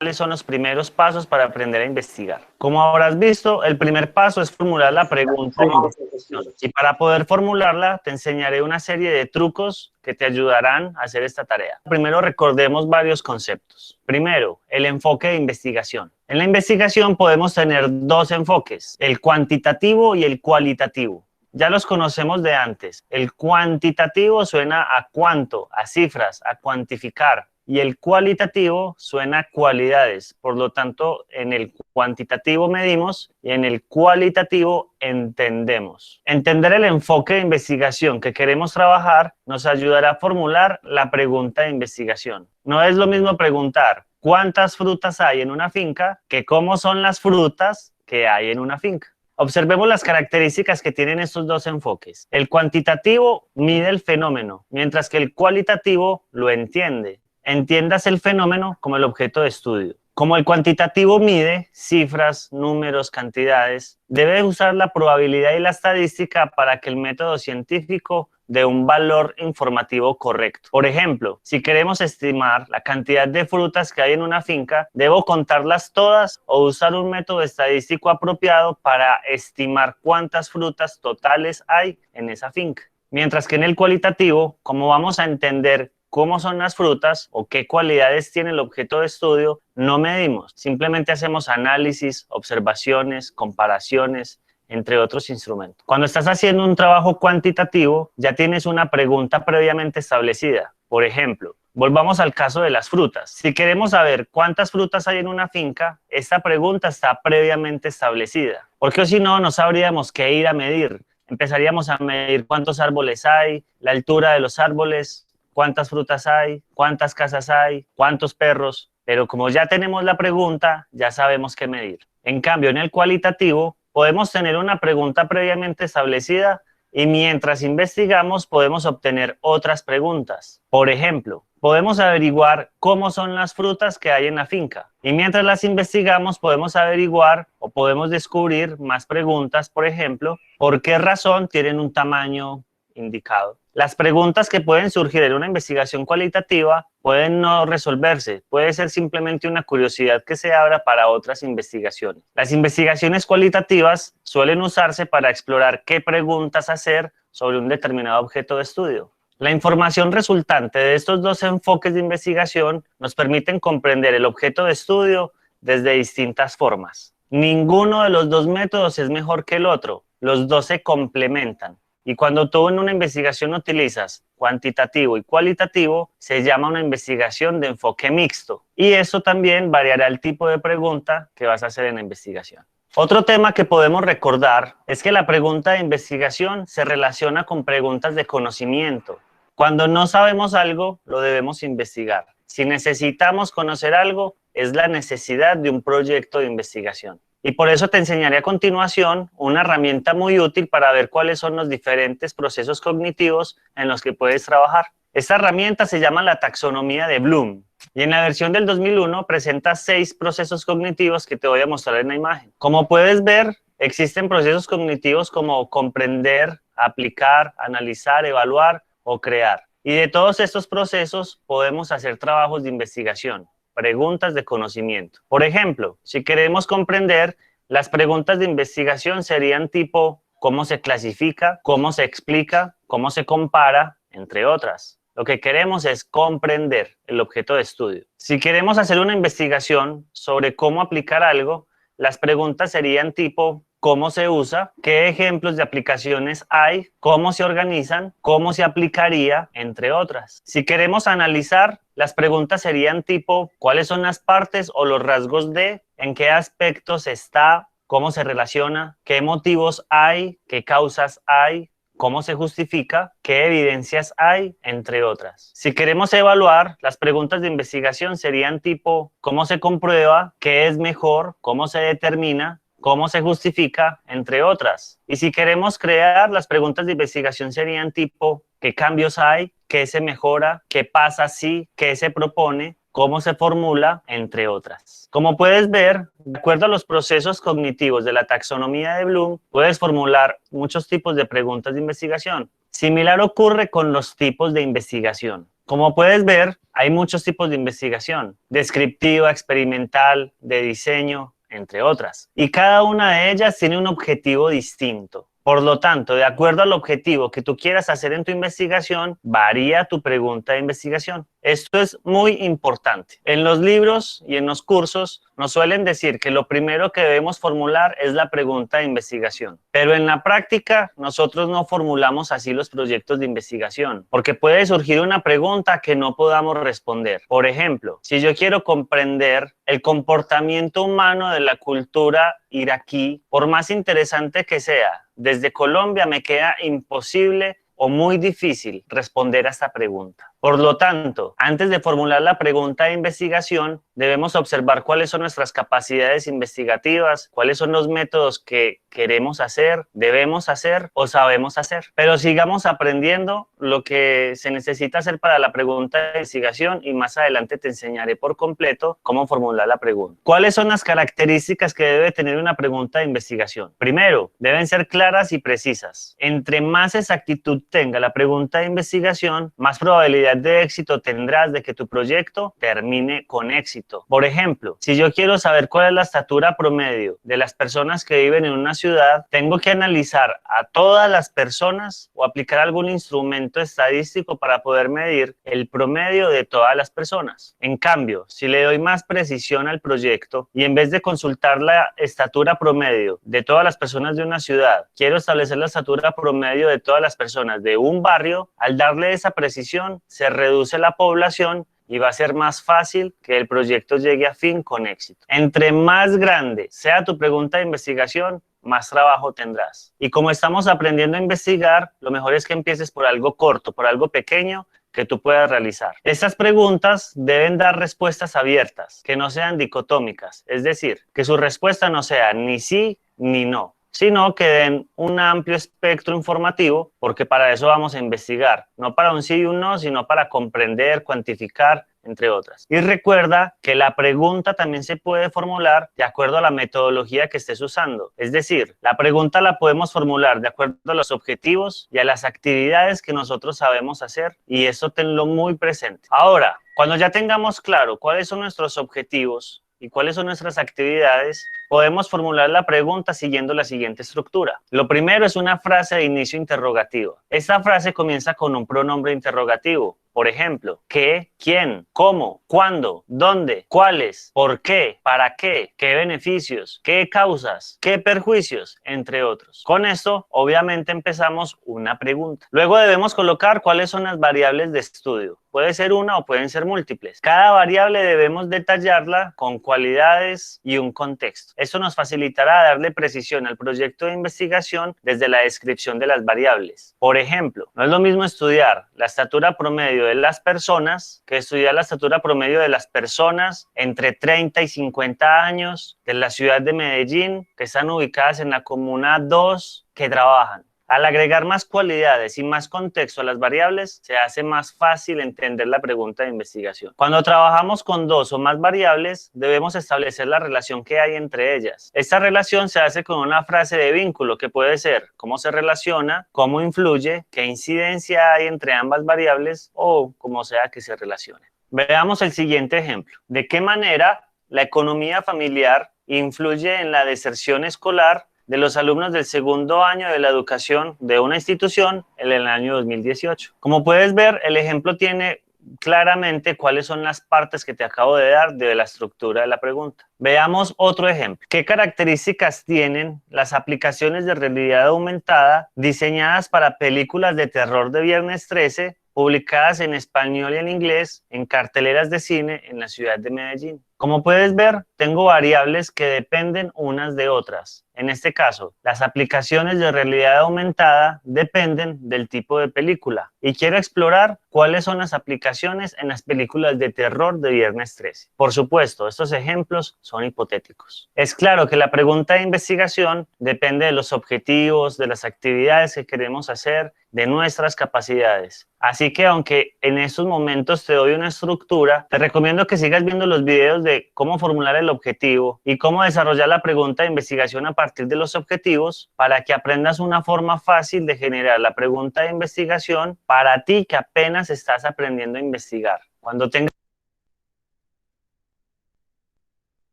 ¿Cuáles son los primeros pasos para aprender a investigar? Como habrás visto, el primer paso es formular la pregunta de investigación. Y para poder formularla, te enseñaré una serie de trucos que te ayudarán a hacer esta tarea. Primero, recordemos varios conceptos. Primero, el enfoque de investigación. En la investigación podemos tener dos enfoques, el cuantitativo y el cualitativo. Ya los conocemos de antes. El cuantitativo suena a cuánto, a cifras, a cuantificar. Y el cualitativo suena a cualidades. Por lo tanto, en el cuantitativo medimos y en el cualitativo entendemos. Entender el enfoque de investigación que queremos trabajar nos ayudará a formular la pregunta de investigación. No es lo mismo preguntar cuántas frutas hay en una finca que cómo son las frutas que hay en una finca. Observemos las características que tienen estos dos enfoques. El cuantitativo mide el fenómeno, mientras que el cualitativo lo entiende. Entiendas el fenómeno como el objeto de estudio. Como el cuantitativo mide cifras, números, cantidades, debe usar la probabilidad y la estadística para que el método científico de un valor informativo correcto. Por ejemplo, si queremos estimar la cantidad de frutas que hay en una finca, ¿debo contarlas todas o usar un método estadístico apropiado para estimar cuántas frutas totales hay en esa finca? Mientras que en el cualitativo, como vamos a entender cómo son las frutas o qué cualidades tiene el objeto de estudio, no medimos, simplemente hacemos análisis, observaciones, comparaciones, entre otros instrumentos. Cuando estás haciendo un trabajo cuantitativo, ya tienes una pregunta previamente establecida. Por ejemplo, volvamos al caso de las frutas. Si queremos saber cuántas frutas hay en una finca, esta pregunta está previamente establecida, porque si no, no sabríamos qué ir a medir. Empezaríamos a medir cuántos árboles hay, la altura de los árboles, cuántas frutas hay, cuántas casas hay, cuántos perros, pero como ya tenemos la pregunta, ya sabemos qué medir. En cambio, en el cualitativo, podemos tener una pregunta previamente establecida y mientras investigamos podemos obtener otras preguntas. Por ejemplo, podemos averiguar cómo son las frutas que hay en la finca y mientras las investigamos podemos averiguar o podemos descubrir más preguntas, por ejemplo, ¿por qué razón tienen un tamaño indicado? Las preguntas que pueden surgir en una investigación cualitativa pueden no resolverse, puede ser simplemente una curiosidad que se abra para otras investigaciones. Las investigaciones cualitativas suelen usarse para explorar qué preguntas hacer sobre un determinado objeto de estudio. La información resultante de estos dos enfoques de investigación nos permiten comprender el objeto de estudio desde distintas formas. Ninguno de los dos métodos es mejor que el otro, los dos se complementan. Y cuando tú en una investigación utilizas cuantitativo y cualitativo, se llama una investigación de enfoque mixto. Y eso también variará el tipo de pregunta que vas a hacer en la investigación. Otro tema que podemos recordar es que la pregunta de investigación se relaciona con preguntas de conocimiento. Cuando no sabemos algo, lo debemos investigar. Si necesitamos conocer algo, es la necesidad de un proyecto de investigación. Y por eso te enseñaré a continuación una herramienta muy útil para ver cuáles son los diferentes procesos cognitivos en los que puedes trabajar. Esta herramienta se llama la taxonomía de Bloom y en la versión del 2001 presenta 6 procesos cognitivos que te voy a mostrar en la imagen. Como puedes ver, existen procesos cognitivos como comprender, aplicar, analizar, evaluar o crear. Y de todos estos procesos podemos hacer trabajos de investigación. Preguntas de conocimiento. Por ejemplo, si queremos comprender, las preguntas de investigación serían tipo cómo se clasifica, cómo se explica, cómo se compara, entre otras. Lo que queremos es comprender el objeto de estudio. Si queremos hacer una investigación sobre cómo aplicar algo, las preguntas serían tipo cómo se usa, qué ejemplos de aplicaciones hay, cómo se organizan, cómo se aplicaría, entre otras. Si queremos analizar, las preguntas serían tipo cuáles son las partes o los rasgos de, en qué aspectos está, cómo se relaciona, qué motivos hay, qué causas hay, cómo se justifica, qué evidencias hay, entre otras. Si queremos evaluar, las preguntas de investigación serían tipo cómo se comprueba, qué es mejor, cómo se determina, cómo se justifica, entre otras. Y si queremos crear, las preguntas de investigación serían tipo qué cambios hay, qué se mejora, qué pasa si, qué se propone, cómo se formula, entre otras. Como puedes ver, de acuerdo a los procesos cognitivos de la taxonomía de Bloom, puedes formular muchos tipos de preguntas de investigación. Similar ocurre con los tipos de investigación. Como puedes ver, hay muchos tipos de investigación: descriptiva, experimental, de diseño, entre otras. Y cada una de ellas tiene un objetivo distinto. Por lo tanto, de acuerdo al objetivo que tú quieras hacer en tu investigación, varía tu pregunta de investigación. Esto es muy importante. En los libros y en los cursos nos suelen decir que lo primero que debemos formular es la pregunta de investigación. Pero en la práctica, nosotros no formulamos así los proyectos de investigación, porque puede surgir una pregunta que no podamos responder. Por ejemplo, si yo quiero comprender el comportamiento humano de la cultura iraquí, por más interesante que sea, desde Colombia me queda imposible o muy difícil responder a esta pregunta. Por lo tanto, antes de formular la pregunta de investigación, debemos observar cuáles son nuestras capacidades investigativas, cuáles son los métodos que queremos hacer, debemos hacer o sabemos hacer. Pero sigamos aprendiendo lo que se necesita hacer para la pregunta de investigación y más adelante te enseñaré por completo cómo formular la pregunta. ¿Cuáles son las características que debe tener una pregunta de investigación? Primero, deben ser claras y precisas. Entre más exactitud tenga la pregunta de investigación, más probabilidad de éxito tendrás de que tu proyecto termine con éxito. Por ejemplo, si yo quiero saber cuál es la estatura promedio de las personas que viven en una ciudad, tengo que analizar a todas las personas o aplicar algún instrumento estadístico para poder medir el promedio de todas las personas. En cambio, si le doy más precisión al proyecto y en vez de consultar la estatura promedio de todas las personas de una ciudad, quiero establecer la estatura promedio de todas las personas de un barrio, al darle esa precisión, se reduce la población y va a ser más fácil que el proyecto llegue a fin con éxito. Entre más grande sea tu pregunta de investigación, más trabajo tendrás. Y como estamos aprendiendo a investigar, lo mejor es que empieces por algo corto, por algo pequeño que tú puedas realizar. Estas preguntas deben dar respuestas abiertas, que no sean dicotómicas, es decir, que su respuesta no sea ni sí ni no, sino que den un amplio espectro informativo, porque para eso vamos a investigar, no para un sí y un no, sino para comprender, cuantificar, entre otras. Y recuerda que la pregunta también se puede formular de acuerdo a la metodología que estés usando. Es decir, la pregunta la podemos formular de acuerdo a los objetivos y a las actividades que nosotros sabemos hacer, y eso tenlo muy presente. Ahora, cuando ya tengamos claro cuáles son nuestros objetivos y cuáles son nuestras actividades, podemos formular la pregunta siguiendo la siguiente estructura. Lo primero es una frase de inicio interrogativo. Esta frase comienza con un pronombre interrogativo. Por ejemplo, ¿qué? ¿Quién? ¿Cómo? ¿Cuándo? ¿Dónde? ¿Cuáles? ¿Por qué? ¿Para qué? ¿Qué beneficios? ¿Qué causas? ¿Qué perjuicios? Entre otros. Con esto, obviamente, empezamos una pregunta. Luego debemos colocar cuáles son las variables de estudio. Puede ser una o pueden ser múltiples. Cada variable debemos detallarla con cualidades y un contexto. Esto nos facilitará darle precisión al proyecto de investigación desde la descripción de las variables. Por ejemplo, no es lo mismo estudiar la estatura promedio de las personas que estudiar la estatura promedio de las personas entre 30 y 50 años de la ciudad de Medellín, que están ubicadas en la comuna 2, que trabajan. Al agregar más cualidades y más contexto a las variables, se hace más fácil entender la pregunta de investigación. Cuando trabajamos con dos o más variables, debemos establecer la relación que hay entre ellas. Esta relación se hace con una frase de vínculo que puede ser cómo se relaciona, cómo influye, qué incidencia hay entre ambas variables o como sea que se relacione. Veamos el siguiente ejemplo. ¿De qué manera la economía familiar influye en la deserción escolar de los alumnos del segundo año de la educación de una institución en el año 2018? Como puedes ver, el ejemplo tiene claramente cuáles son las partes que te acabo de dar de la estructura de la pregunta. Veamos otro ejemplo. ¿Qué características tienen las aplicaciones de realidad aumentada diseñadas para películas de terror de Viernes 13, publicadas en español y en inglés en carteleras de cine en la ciudad de Medellín? Como puedes ver, tengo variables que dependen unas de otras. En este caso, las aplicaciones de realidad aumentada dependen del tipo de película. Y quiero explorar cuáles son las aplicaciones en las películas de terror de Viernes 13. Por supuesto, estos ejemplos son hipotéticos. Es claro que la pregunta de investigación depende de los objetivos, de las actividades que queremos hacer, de nuestras capacidades. Así que aunque en estos momentos te doy una estructura, te recomiendo que sigas viendo los videos de cómo formular el objetivo y cómo desarrollar la pregunta de investigación a partir de los objetivos para que aprendas una forma fácil de generar la pregunta de investigación para ti que apenas estás aprendiendo a investigar. Cuando tengas...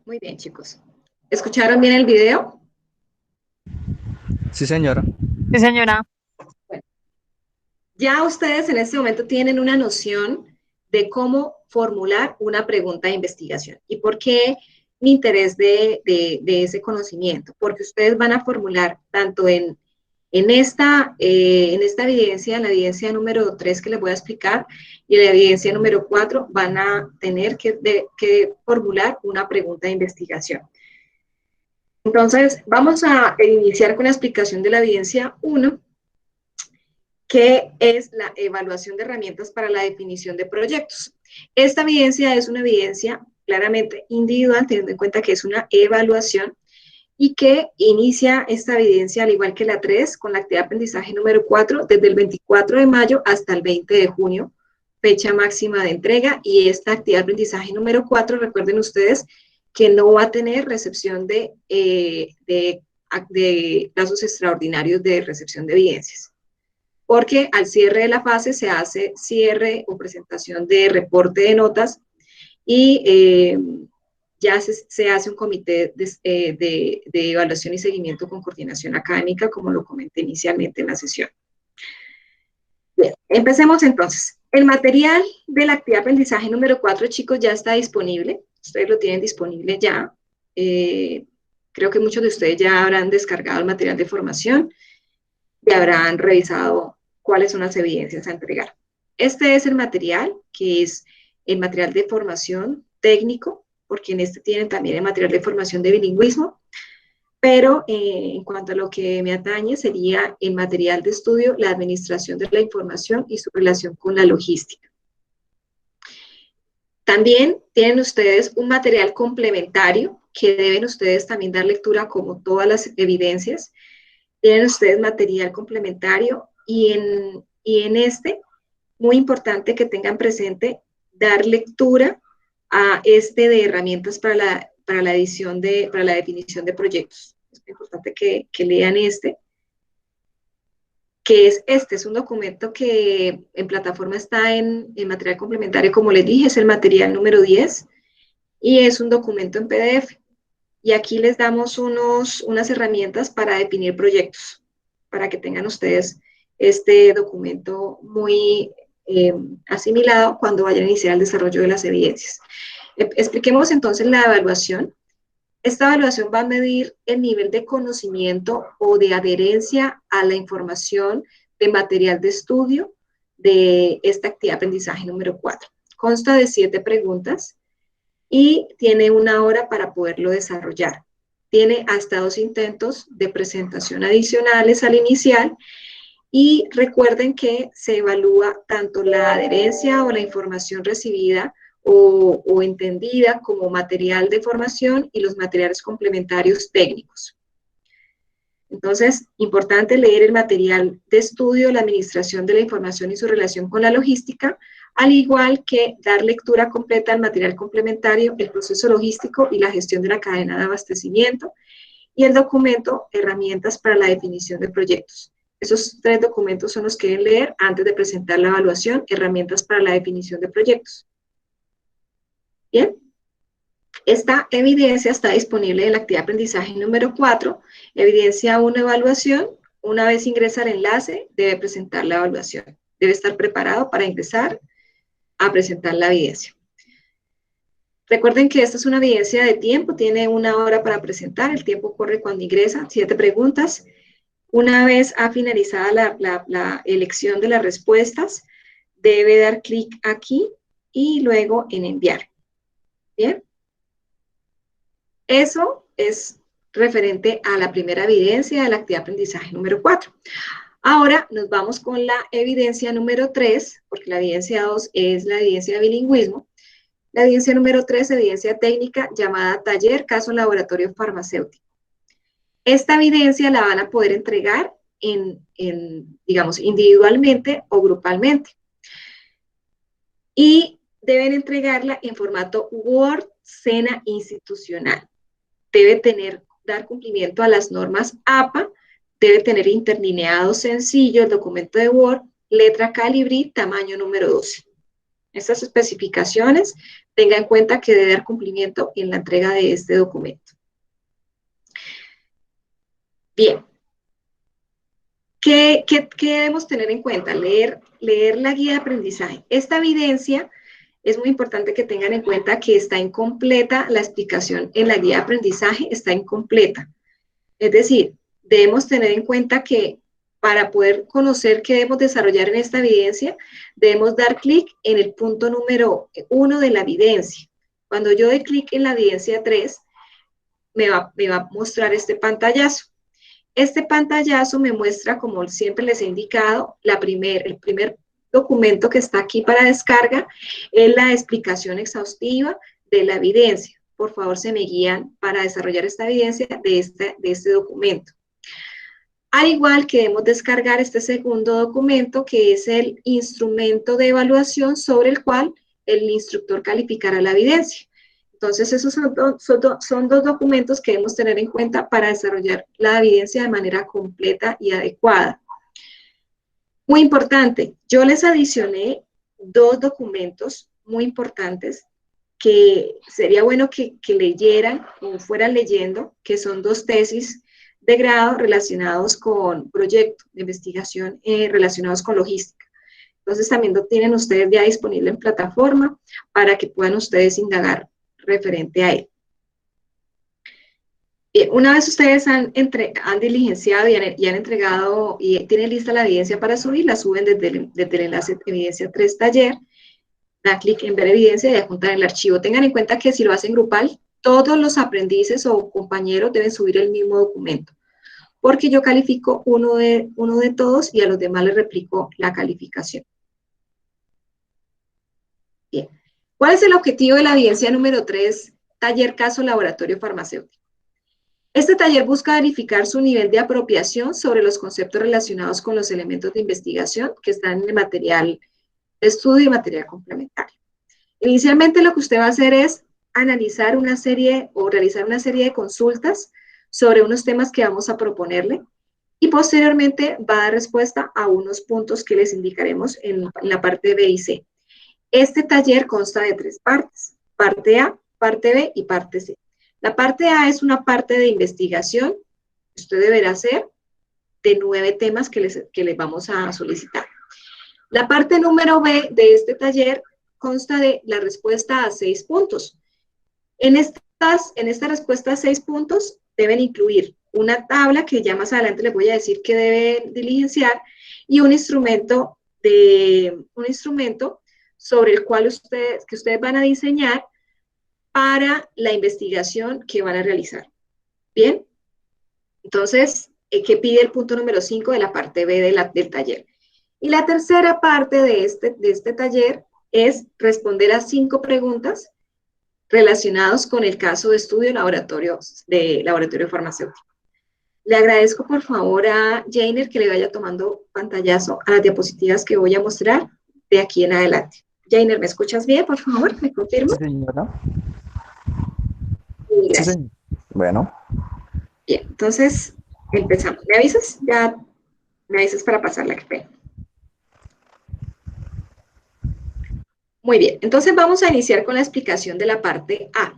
Muy bien, chicos. ¿Escucharon bien el video? Sí, señora. Sí, señora. Bueno, ya ustedes en este momento tienen una noción de cómo formular una pregunta de investigación. ¿Y por qué mi interés de ese conocimiento? Porque ustedes van a formular tanto en esta evidencia, la evidencia número 3 que les voy a explicar, y la evidencia número 4, van a tener que formular una pregunta de investigación. Entonces, vamos a iniciar con la explicación de la evidencia 1, que es la evaluación de herramientas para la definición de proyectos. Esta evidencia es una evidencia claramente individual, teniendo en cuenta que es una evaluación, y que inicia esta evidencia, al igual que la 3, con la actividad de aprendizaje número 4, desde el 24 de mayo hasta el 20 de junio, fecha máxima de entrega, y esta actividad de aprendizaje número 4, recuerden ustedes que no va a tener recepción de plazos extraordinarios de recepción de evidencias, porque al cierre de la fase se hace cierre o presentación de reporte de notas y ya se hace un comité de evaluación y seguimiento con coordinación académica, como lo comenté inicialmente en la sesión. Bien, empecemos entonces. El material de la actividad de aprendizaje número 4, chicos, ya está disponible. Ustedes lo tienen disponible ya. Creo que muchos de ustedes ya habrán descargado el material de formación y habrán revisado cuáles son las evidencias a entregar. Este es el material, que es el material de formación técnico, porque en este tienen también el material de formación de bilingüismo, pero en cuanto a lo que me atañe sería el material de estudio, la administración de la información y su relación con la logística. También tienen ustedes un material complementario que deben ustedes también dar lectura, como todas las evidencias. Tienen ustedes material complementario y en este, muy importante que tengan presente, dar lectura a este de herramientas para la definición de proyectos. Es muy importante que lean este, que es un documento que en plataforma está en material complementario, como les dije, es el material número 10, y es un documento en PDF. Y aquí les damos unas herramientas para definir proyectos, para que tengan ustedes este documento muy asimilado cuando vayan a iniciar el desarrollo de las evidencias. Expliquemos entonces la evaluación. Esta evaluación va a medir el nivel de conocimiento o de adherencia a la información de material de estudio de esta actividad de aprendizaje número 4. Consta de 7 preguntas y tiene 1 hora para poderlo desarrollar. Tiene hasta 2 intentos de presentación adicionales al inicial, y recuerden que se evalúa tanto la adherencia o la información recibida o entendida como material de formación y los materiales complementarios técnicos. Entonces, importante leer el material de estudio, la administración de la información y su relación con la logística, al igual que dar lectura completa al material complementario, el proceso logístico y la gestión de la cadena de abastecimiento, y el documento Herramientas para la definición de proyectos. Esos 3 documentos son los que deben leer antes de presentar la evaluación, Herramientas para la definición de proyectos. Bien, esta evidencia está disponible en la actividad de aprendizaje número 4, evidencia 1, evaluación. Una vez ingresa al enlace, debe presentar la evaluación. Debe estar preparado para ingresar a presentar la evidencia. Recuerden que esta es una evidencia de tiempo, tiene 1 hora para presentar, el tiempo corre cuando ingresa, 7 preguntas. Una vez ha finalizado la elección de las respuestas, debe dar clic aquí y luego en enviar. Bien. Eso es referente a la primera evidencia de la actividad de aprendizaje número 4. Ahora nos vamos con la evidencia número 3, porque la evidencia 2 es la evidencia de bilingüismo. La evidencia número 3, evidencia técnica, llamada taller, caso laboratorio farmacéutico. Esta evidencia la van a poder entregar digamos, individualmente o grupalmente. Y deben entregarla en formato Word, SENA institucional. Debe dar cumplimiento a las normas APA, debe tener interlineado sencillo el documento de Word, letra Calibri, tamaño número 12. Estas especificaciones, tenga en cuenta que debe dar cumplimiento en la entrega de este documento. Bien. ¿Qué debemos tener en cuenta? Leer la guía de aprendizaje. Esta evidencia es muy importante que tengan en cuenta que está incompleta la explicación en la guía de aprendizaje, está incompleta. Es decir, debemos tener en cuenta que para poder conocer qué debemos desarrollar en esta evidencia, debemos dar clic en el punto número 1 de la evidencia. Cuando yo doy clic en la evidencia 3, me va a mostrar este pantallazo. Este pantallazo me muestra, como siempre les he indicado, el primer documento que está aquí para descarga es la explicación exhaustiva de la evidencia. Por favor, se me guían para desarrollar esta evidencia de este documento. Al igual que debemos descargar este segundo documento, que es el instrumento de evaluación sobre el cual el instructor calificará la evidencia. Entonces, esos son dos documentos que debemos tener en cuenta para desarrollar la evidencia de manera completa y adecuada. Muy importante, yo les adicioné dos documentos muy importantes que sería bueno que leyeran o fueran leyendo, que son dos tesis de grado relacionados con proyectos de investigación relacionados con logística. Entonces, también lo tienen ustedes ya disponible en plataforma para que puedan ustedes indagar referente a él. Bien, una vez ustedes han diligenciado y han entregado y tienen lista la evidencia para subir, la suben desde el enlace Evidencia 3 Taller, dan clic en Ver Evidencia y adjuntar el archivo. Tengan en cuenta que si lo hacen grupal, todos los aprendices o compañeros deben subir el mismo documento, porque yo califico uno de todos y a los demás les replico la calificación. Bien. ¿Cuál es el objetivo de la evidencia número 3, taller caso laboratorio farmacéutico? Este taller busca verificar su nivel de apropiación sobre los conceptos relacionados con los elementos de investigación que están en el material de estudio y material complementario. Inicialmente lo que usted va a hacer es analizar una serie o realizar una serie de consultas sobre unos temas que vamos a proponerle y posteriormente va a dar respuesta a unos puntos que les indicaremos en la parte B y C. Este taller consta de 3 partes, parte A, parte B y parte C. La parte A es una parte de investigación que usted deberá hacer de 9 temas que les vamos a solicitar. La parte número B de este taller consta de la respuesta a 6 puntos. En esta respuesta a 6 puntos deben incluir una tabla que ya más adelante les voy a decir que deben diligenciar y un instrumento sobre el cual ustedes van a diseñar para la investigación que van a realizar. ¿Bien? Entonces, ¿qué pide el punto número 5 de la parte B del taller? Y la tercera parte de este taller es responder a 5 preguntas relacionadas con el caso de estudio laboratorio farmacéutico. Le agradezco por favor a Jainer que le vaya tomando pantallazo a las diapositivas que voy a mostrar de aquí en adelante. Jainer, ¿me escuchas bien, por favor? ¿Me confirmas? Sí, señora. Sí, señor. Bueno. Bien, entonces empezamos. ¿Me avisas? Ya me avisas para pasar la que Muy bien, entonces vamos a iniciar con la explicación de la parte A.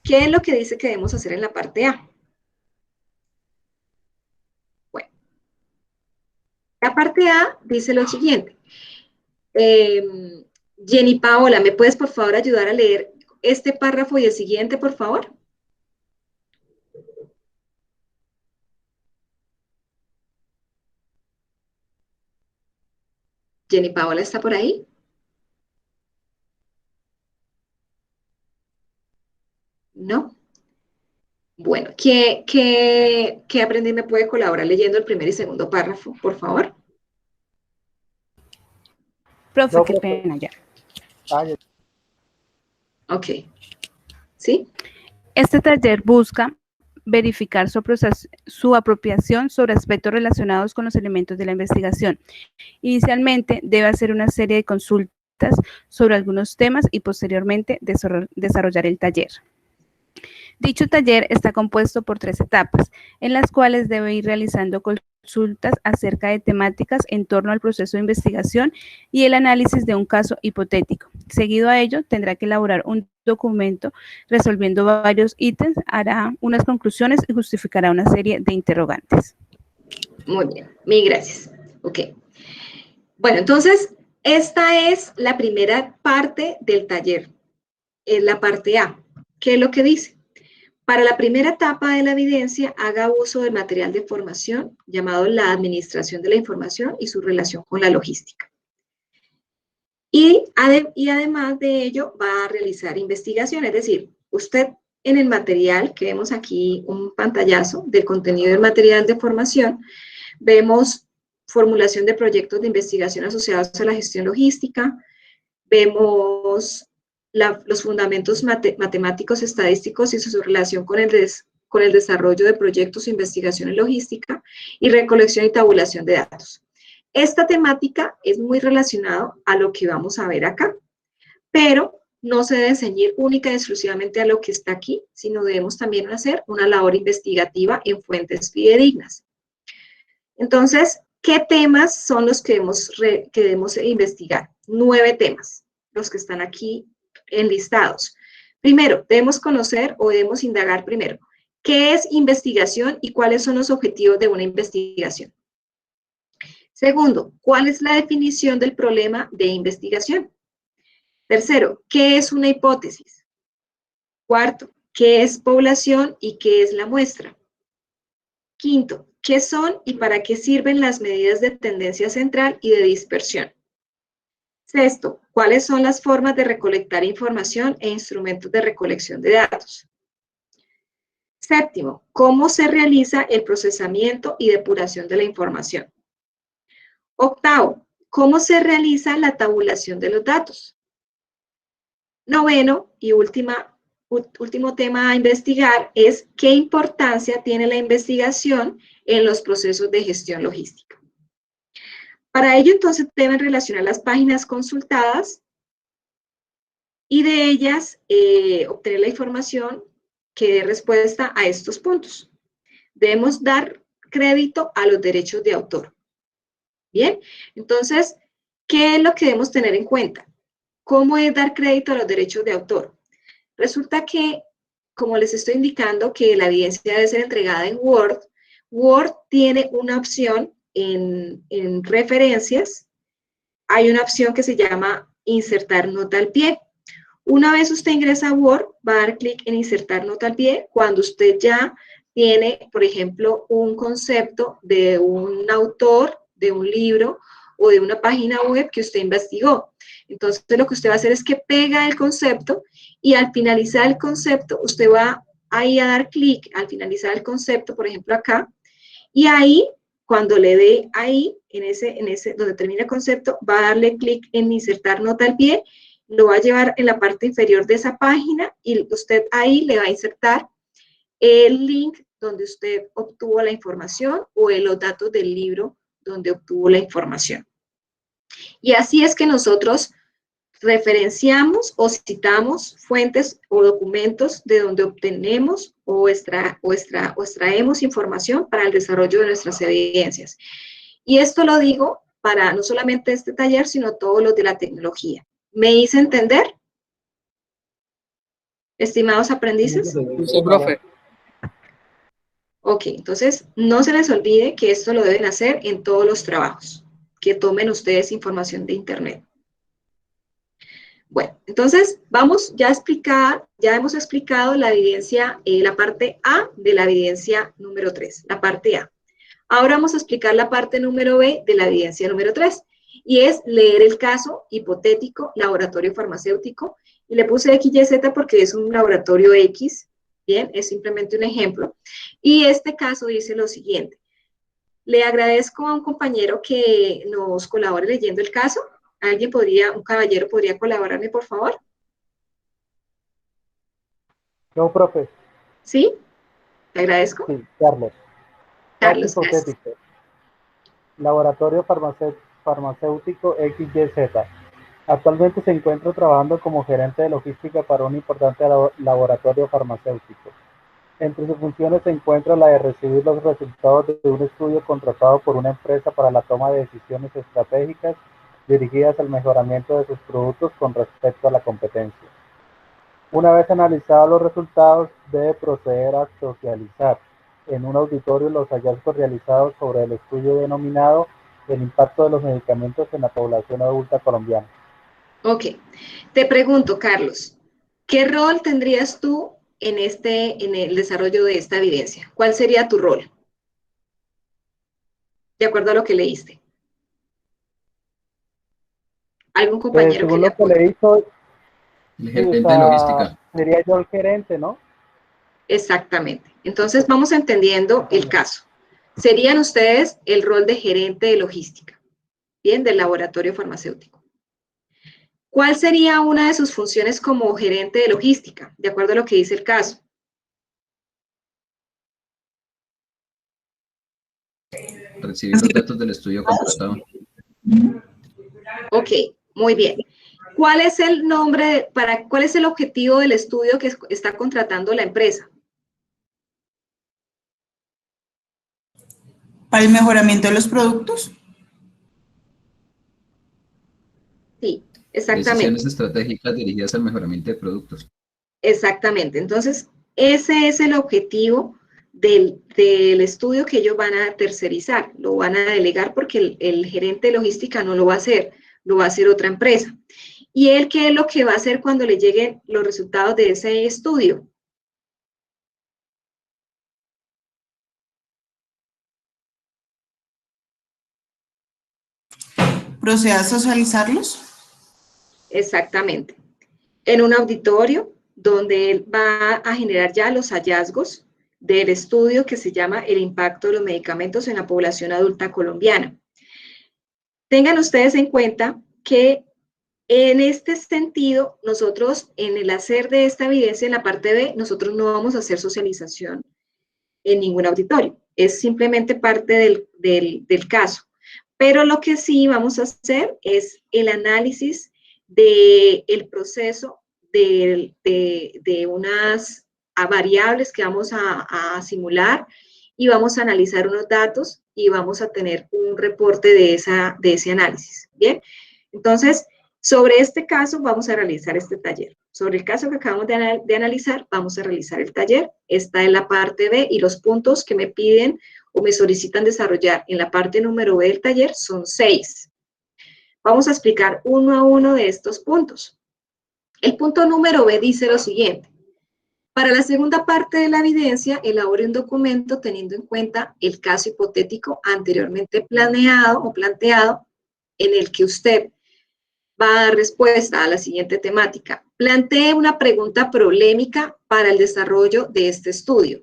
¿Qué es lo que dice que debemos hacer en la parte A? Bueno, la parte A dice lo siguiente. Jenny Paola, ¿me puedes por favor ayudar a leer este párrafo y el siguiente, por favor? Jenny Paola, ¿está por ahí? ¿No? Bueno, ¿qué aprendiz me puede colaborar leyendo el primer y segundo párrafo, por favor? Profe, qué pena ya. Ok. ¿Sí? Este taller busca verificar su apropiación sobre aspectos relacionados con los elementos de la investigación. Inicialmente debe hacer una serie de consultas sobre algunos temas y posteriormente desarrollar el taller. Dicho taller está compuesto por 3 etapas, en las cuales debe ir realizando consultas acerca de temáticas en torno al proceso de investigación y el análisis de un caso hipotético. Seguido a ello, tendrá que elaborar un documento resolviendo varios ítems, hará unas conclusiones y justificará una serie de interrogantes. Muy bien, mil gracias. Ok. Bueno, entonces, esta es la primera parte del taller, es la parte A. ¿Qué es lo que dice? Para la primera etapa de la evidencia, haga uso del material de formación llamado la administración de la información y su relación con la logística. Y además de ello, va a realizar investigación, es decir, usted en el material, que vemos aquí un pantallazo del contenido del material de formación, vemos formulación de proyectos de investigación asociados a la gestión logística, vemos los fundamentos matemáticos, estadísticos y su relación con el desarrollo de proyectos de investigación en logística y recolección y tabulación de datos. Esta temática es muy relacionada a lo que vamos a ver acá, pero no se debe ceñir única y exclusivamente a lo que está aquí, sino debemos también hacer una labor investigativa en fuentes fidedignas. Entonces, ¿qué temas son los que debemos investigar? 9 temas, los que están aquí enlistados. Primero, debemos conocer o debemos indagar primero, ¿qué es investigación y cuáles son los objetivos de una investigación? Segundo, ¿cuál es la definición del problema de investigación? Tercero, ¿qué es una hipótesis? Cuarto, ¿qué es población y qué es la muestra? Quinto, ¿qué son y para qué sirven las medidas de tendencia central y de dispersión? Sexto, ¿cuáles son las formas de recolectar información e instrumentos de recolección de datos? Séptimo, ¿cómo se realiza el procesamiento y depuración de la información? Octavo, ¿cómo se realiza la tabulación de los datos? Noveno y último tema a investigar es qué importancia tiene la investigación en los procesos de gestión logística. Para ello, entonces, deben relacionar las páginas consultadas y de ellas obtener la información que dé respuesta a estos puntos. Debemos dar crédito a los derechos de autor. Bien, entonces, ¿qué es lo que debemos tener en cuenta? ¿Cómo es dar crédito a los derechos de autor? Resulta que, como les estoy indicando, que la evidencia debe ser entregada en Word. Word tiene una opción en referencias. Hay una opción que se llama insertar nota al pie. Una vez usted ingresa a Word, va a dar clic en insertar nota al pie cuando usted ya tiene, por ejemplo, un concepto de un autor, de un libro o de una página web que usted investigó. Entonces, lo que usted va a hacer es que pega el concepto y al finalizar el concepto, usted va ahí a dar clic al finalizar el concepto, por ejemplo, acá, y ahí, cuando le dé ahí, en ese donde termina el concepto, va a darle clic en insertar nota al pie, lo va a llevar en la parte inferior de esa página y usted ahí le va a insertar el link donde usted obtuvo la información o los datos del libro donde obtuvo la información. Y así es que nosotros referenciamos o citamos fuentes o documentos de donde obtenemos o extraemos información para el desarrollo de nuestras evidencias. Y esto lo digo para no solamente este taller, sino todos los de la tecnología. ¿Me hice entender? Estimados aprendices. Sí, profe. Ok, entonces no se les olvide que esto lo deben hacer en todos los trabajos, que tomen ustedes información de internet. Bueno, entonces vamos ya a explicar, ya hemos explicado la evidencia, la parte A de la evidencia número 3, la parte A. Ahora vamos a explicar la parte número B de la evidencia número 3, y es leer el caso hipotético laboratorio farmacéutico, y le puse XYZ porque es un laboratorio X, bien, es simplemente un ejemplo, y este caso dice lo siguiente: le agradezco a un compañero que nos colabore leyendo el caso. ¿Alguien un caballero podría colaborarme, por favor? Yo, profe. ¿Sí? Le agradezco. Sí, Carlos. Carlos, Caso hipotético. Laboratorio farmacéutico XYZ. Actualmente se encuentra trabajando como gerente de logística para un importante laboratorio farmacéutico. Entre sus funciones se encuentra la de recibir los resultados de un estudio contratado por una empresa para la toma de decisiones estratégicas dirigidas al mejoramiento de sus productos con respecto a la competencia. Una vez analizados los resultados, debe proceder a socializar en un auditorio los hallazgos realizados sobre el estudio denominado El impacto de los medicamentos en la población adulta colombiana. Ok. Te pregunto, Carlos, ¿qué rol tendrías tú en el desarrollo de esta evidencia? ¿Cuál sería tu rol? De acuerdo a lo que leíste. ¿Algún compañero según lo que le hizo, el gerente de logística. sería yo el gerente, ¿no? Exactamente. Entonces vamos entendiendo el caso. Serían ustedes el rol de gerente de logística, bien, del laboratorio farmacéutico. ¿Cuál sería una de sus funciones como gerente de logística, de acuerdo a lo que dice el caso? Recibir los datos del estudio contratado. Ok, muy bien. ¿Cuál es el nombre, cuál es el objetivo del estudio que está contratando la empresa? ¿Para el mejoramiento de los productos? Sí, exactamente. Decisiones estratégicas dirigidas al mejoramiento de productos. Exactamente. Entonces, ese es el objetivo del estudio que ellos van a tercerizar, lo van a delegar porque el gerente de logística no lo va a hacer, lo va a hacer otra empresa. ¿Y él qué es lo que va a hacer cuando le lleguen los resultados de ese estudio? ¿Procede a socializarlos? Exactamente. En un auditorio donde él va a generar ya los hallazgos del estudio que se llama el impacto de los medicamentos en la población adulta colombiana. Tengan ustedes en cuenta que en este sentido, nosotros en el hacer de esta evidencia en la parte B, nosotros no vamos a hacer socialización en ningún auditorio. Es simplemente parte del caso. Pero lo que sí vamos a hacer es el análisis del proceso de unas variables que vamos a simular y vamos a analizar unos datos y vamos a tener un reporte de ese análisis. ¿Bien? Entonces, sobre este caso vamos a realizar este taller. Sobre el caso que acabamos de analizar, vamos a realizar el taller. Esta es la parte B y los puntos que me piden o me solicitan desarrollar en la parte número B del taller son 6. Vamos a explicar uno a uno de estos puntos. El punto número B dice lo siguiente. Para la segunda parte de la evidencia, elabore un documento teniendo en cuenta el caso hipotético anteriormente planeado o planteado en el que usted va a dar respuesta a la siguiente temática. Plantee una pregunta polémica para el desarrollo de este estudio.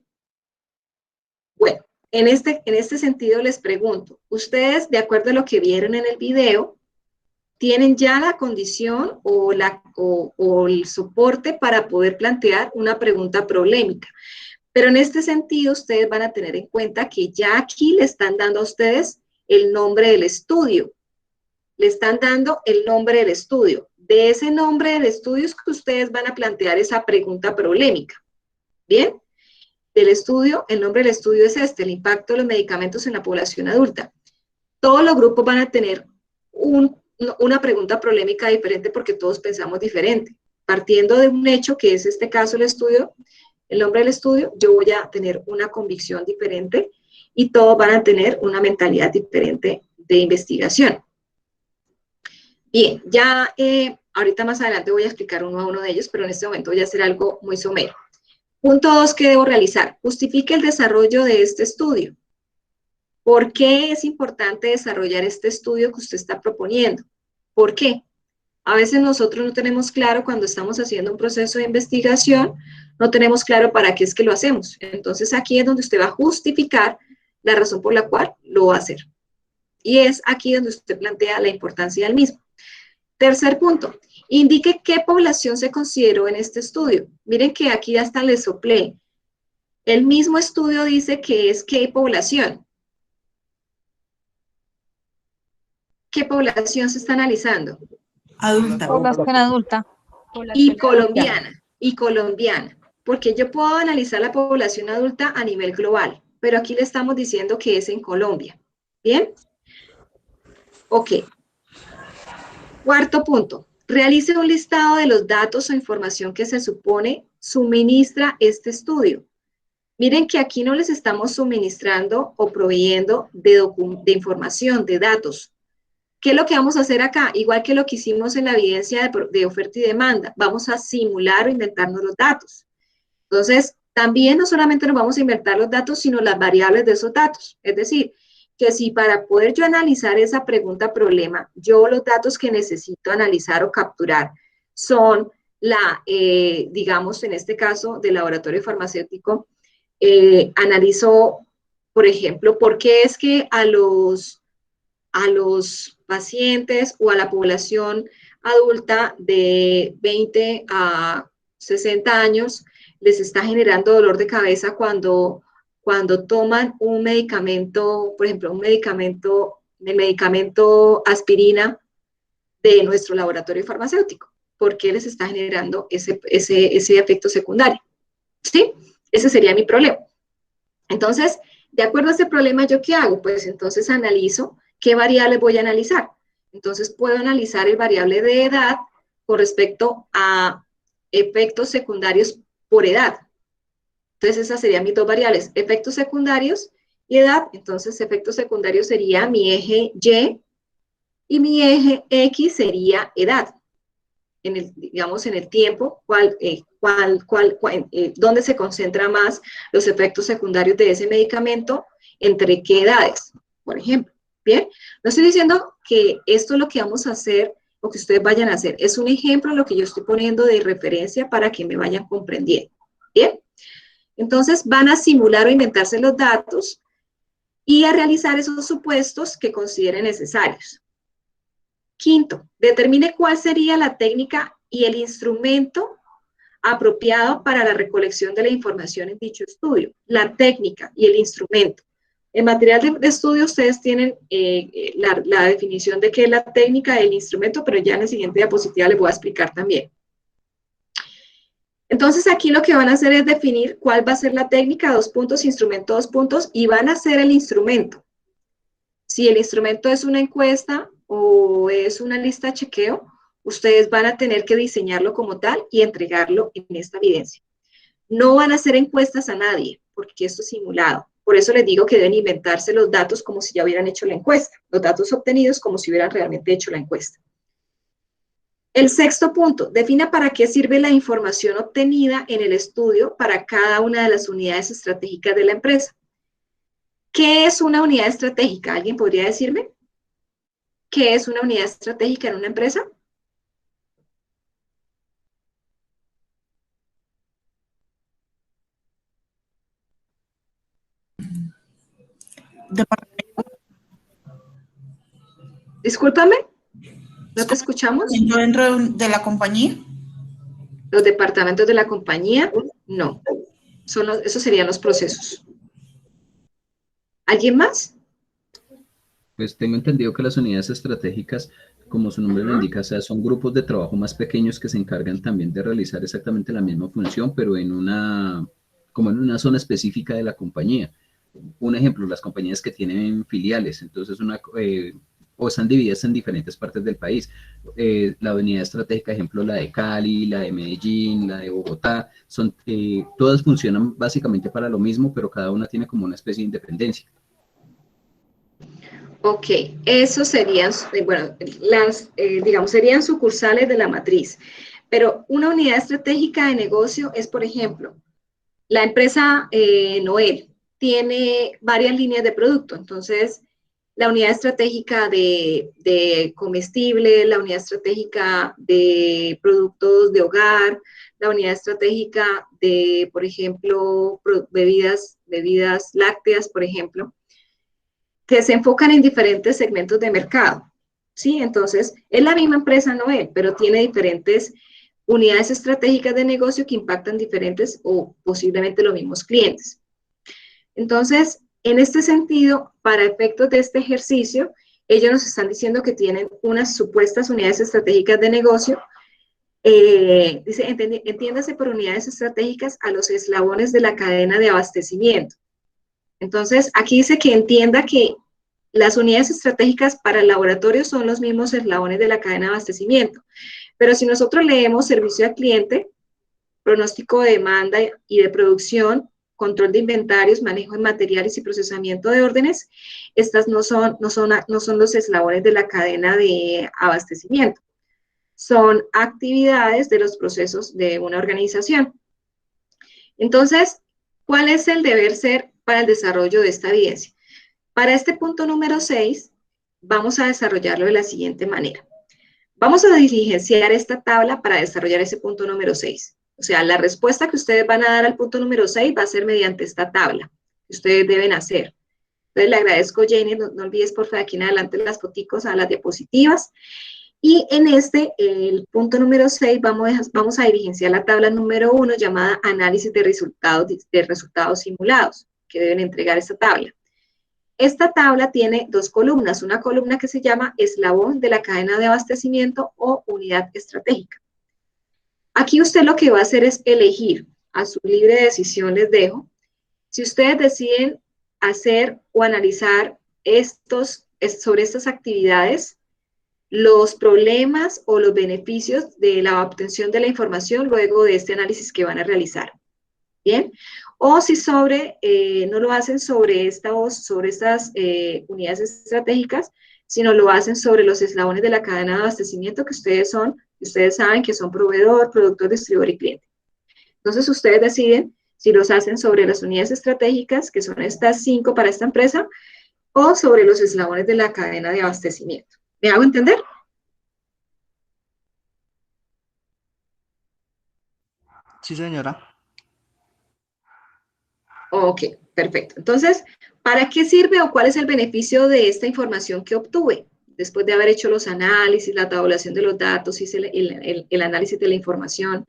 Bueno, en este sentido les pregunto, ustedes, de acuerdo a lo que vieron en el video, ¿tienen ya la condición o el soporte para poder plantear una pregunta polémica? Pero en este sentido, ustedes van a tener en cuenta que ya aquí le están dando a ustedes el nombre del estudio. Le están dando el nombre del estudio. De ese nombre del estudio es que ustedes van a plantear esa pregunta polémica. ¿Bien? Del estudio, el nombre del estudio es este, el impacto de los medicamentos en la población adulta. Todos los grupos van a tener una pregunta polémica diferente porque todos pensamos diferente. Partiendo de un hecho que es este caso el estudio, el nombre del estudio, yo voy a tener una convicción diferente y todos van a tener una mentalidad diferente de investigación. Bien, ya ahorita más adelante voy a explicar uno a uno de ellos, pero en este momento voy a hacer algo muy somero. Punto 2 que debo realizar. Justifique el desarrollo de este estudio. ¿Por qué es importante desarrollar este estudio que usted está proponiendo? ¿Por qué? A veces nosotros no tenemos claro cuando estamos haciendo un proceso de investigación, no tenemos claro para qué es que lo hacemos. Entonces aquí es donde usted va a justificar la razón por la cual lo va a hacer. Y es aquí donde usted plantea la importancia del mismo. Tercer punto, indique qué población se consideró en este estudio. Miren que aquí hasta le soplé. El mismo estudio dice que es qué población. ¿Qué población se está analizando? Adulta. Población adulta. Y colombiana. Porque yo puedo analizar la población adulta a nivel global, pero aquí le estamos diciendo que es en Colombia. ¿Bien? Ok. Cuarto punto. Realice un listado de los datos o información que se supone suministra este estudio. Miren que aquí no les estamos suministrando o proveyendo de información, de datos. ¿Qué es lo que vamos a hacer acá? Igual que lo que hicimos en la evidencia de oferta y demanda. Vamos a simular o inventarnos los datos. Entonces, también no solamente nos vamos a inventar los datos, sino las variables de esos datos. Es decir, que si para poder yo analizar esa pregunta problema, yo los datos que necesito analizar o capturar son digamos, en este caso del laboratorio farmacéutico, analizó, por ejemplo, por qué es que a los pacientes o a la población adulta de 20 a 60 años les está generando dolor de cabeza cuando toman un medicamento, por ejemplo, el medicamento aspirina de nuestro laboratorio farmacéutico. ¿Por qué les está generando ese efecto secundario? ¿Sí? Ese sería mi problema. Entonces, de acuerdo a ese problema, ¿yo qué hago? Pues entonces analizo qué variables voy a analizar. Entonces, puedo analizar el variable de edad con respecto a efectos secundarios por edad. Entonces, esas serían mis dos variables, efectos secundarios y edad. Entonces, efectos secundarios sería mi eje Y y mi eje X sería edad. Digamos, en el tiempo, dónde se concentran más los efectos secundarios de ese medicamento, entre qué edades, por ejemplo. Bien, no estoy diciendo que esto es lo que vamos a hacer o que ustedes vayan a hacer. Es un ejemplo lo que yo estoy poniendo de referencia para que me vayan comprendiendo. Bien, entonces van a simular o inventarse los datos y a realizar esos supuestos que consideren necesarios. Quinto, determine cuál sería la técnica y el instrumento apropiado para la recolección de la información en dicho estudio. La técnica y el instrumento. En material de estudio ustedes tienen la definición de qué es la técnica y el instrumento, pero ya en la siguiente diapositiva les voy a explicar también. Entonces aquí lo que van a hacer es definir cuál va a ser la técnica, 2 puntos, instrumento, 2 puntos, y van a hacer el instrumento. Si el instrumento es una encuesta o es una lista de chequeo, ustedes van a tener que diseñarlo como tal y entregarlo en esta evidencia. No van a hacer encuestas a nadie, porque esto es simulado. Por eso les digo que deben inventarse los datos como si ya hubieran hecho la encuesta, los datos obtenidos como si hubieran realmente hecho la encuesta. El sexto punto, defina para qué sirve la información obtenida en el estudio para cada una de las unidades estratégicas de la empresa. ¿Qué es una unidad estratégica? ¿Alguien podría decirme? ¿Qué es una unidad estratégica en una empresa? Discúlpame, ¿no te escuchamos? ¿Dentro de la compañía? Los departamentos de la compañía, no. Esos serían los procesos. ¿Alguien más? Pues tengo entendido que las unidades estratégicas, como su nombre lo indica, o sea, son grupos de trabajo más pequeños que se encargan también de realizar exactamente la misma función, pero como en una zona específica de la compañía. Un ejemplo, las compañías que tienen filiales, entonces o están divididas en diferentes partes del país. La unidad estratégica, ejemplo, la de Cali, la de Medellín, la de Bogotá, todas funcionan básicamente para lo mismo, pero cada una tiene como una especie de independencia. Ok, esos serían, bueno, digamos, serían sucursales de la matriz. Pero una unidad estratégica de negocio es, por ejemplo, la empresa Noel tiene varias líneas de producto. Entonces, la unidad estratégica de comestible, la unidad estratégica de productos de hogar, la unidad estratégica de, por ejemplo, bebidas lácteas, por ejemplo, que se enfocan en diferentes segmentos de mercado, ¿sí? Entonces, es la misma empresa Noel, pero tiene diferentes unidades estratégicas de negocio que impactan diferentes o posiblemente los mismos clientes. Entonces, en este sentido, para efectos de este ejercicio, ellos nos están diciendo que tienen unas supuestas unidades estratégicas de negocio. Dice, entiéndase por unidades estratégicas a los eslabones de la cadena de abastecimiento. Entonces, aquí dice que entienda que las unidades estratégicas para el laboratorio son los mismos eslabones de la cadena de abastecimiento. Pero si nosotros leemos servicio al cliente, pronóstico de demanda y de producción, control de inventarios, manejo de materiales y procesamiento de órdenes, estas no son los eslabones de la cadena de abastecimiento. Son actividades de los procesos de una organización. Entonces, ¿cuál es el deber ser para el desarrollo de esta evidencia? Para este punto número 6, vamos a desarrollarlo de la siguiente manera. Vamos a diligenciar esta tabla para desarrollar ese punto número 6. O sea, la respuesta que ustedes van a dar al punto número 6 va a ser mediante esta tabla que ustedes deben hacer. Entonces, le agradezco, Jenny, no olvides, por favor, aquí en adelante las foticos a las diapositivas. Y en el punto número 6, vamos a diligenciar la tabla número 1, llamada análisis de resultados simulados, que deben entregar esta tabla. Esta tabla tiene dos columnas, una columna que se llama eslabón de la cadena de abastecimiento o unidad estratégica. Aquí usted lo que va a hacer es elegir, a su libre decisión les dejo, si ustedes deciden hacer o analizar sobre estas actividades, los problemas o los beneficios de la obtención de la información luego de este análisis que van a realizar. ¿Bien? O si no lo hacen sobre estas unidades estratégicas, sino lo hacen sobre los eslabones de la cadena de abastecimiento que ustedes saben que son proveedor, productor, distribuidor y cliente. Entonces, ustedes deciden si los hacen sobre las unidades estratégicas, que son estas 5 para esta empresa, o sobre los eslabones de la cadena de abastecimiento. ¿Me hago entender? Sí, señora. Ok, perfecto. Entonces, ¿para qué sirve o cuál es el beneficio de esta información que obtuve? Después de haber hecho los análisis, la tabulación de los datos, hice el análisis de la información.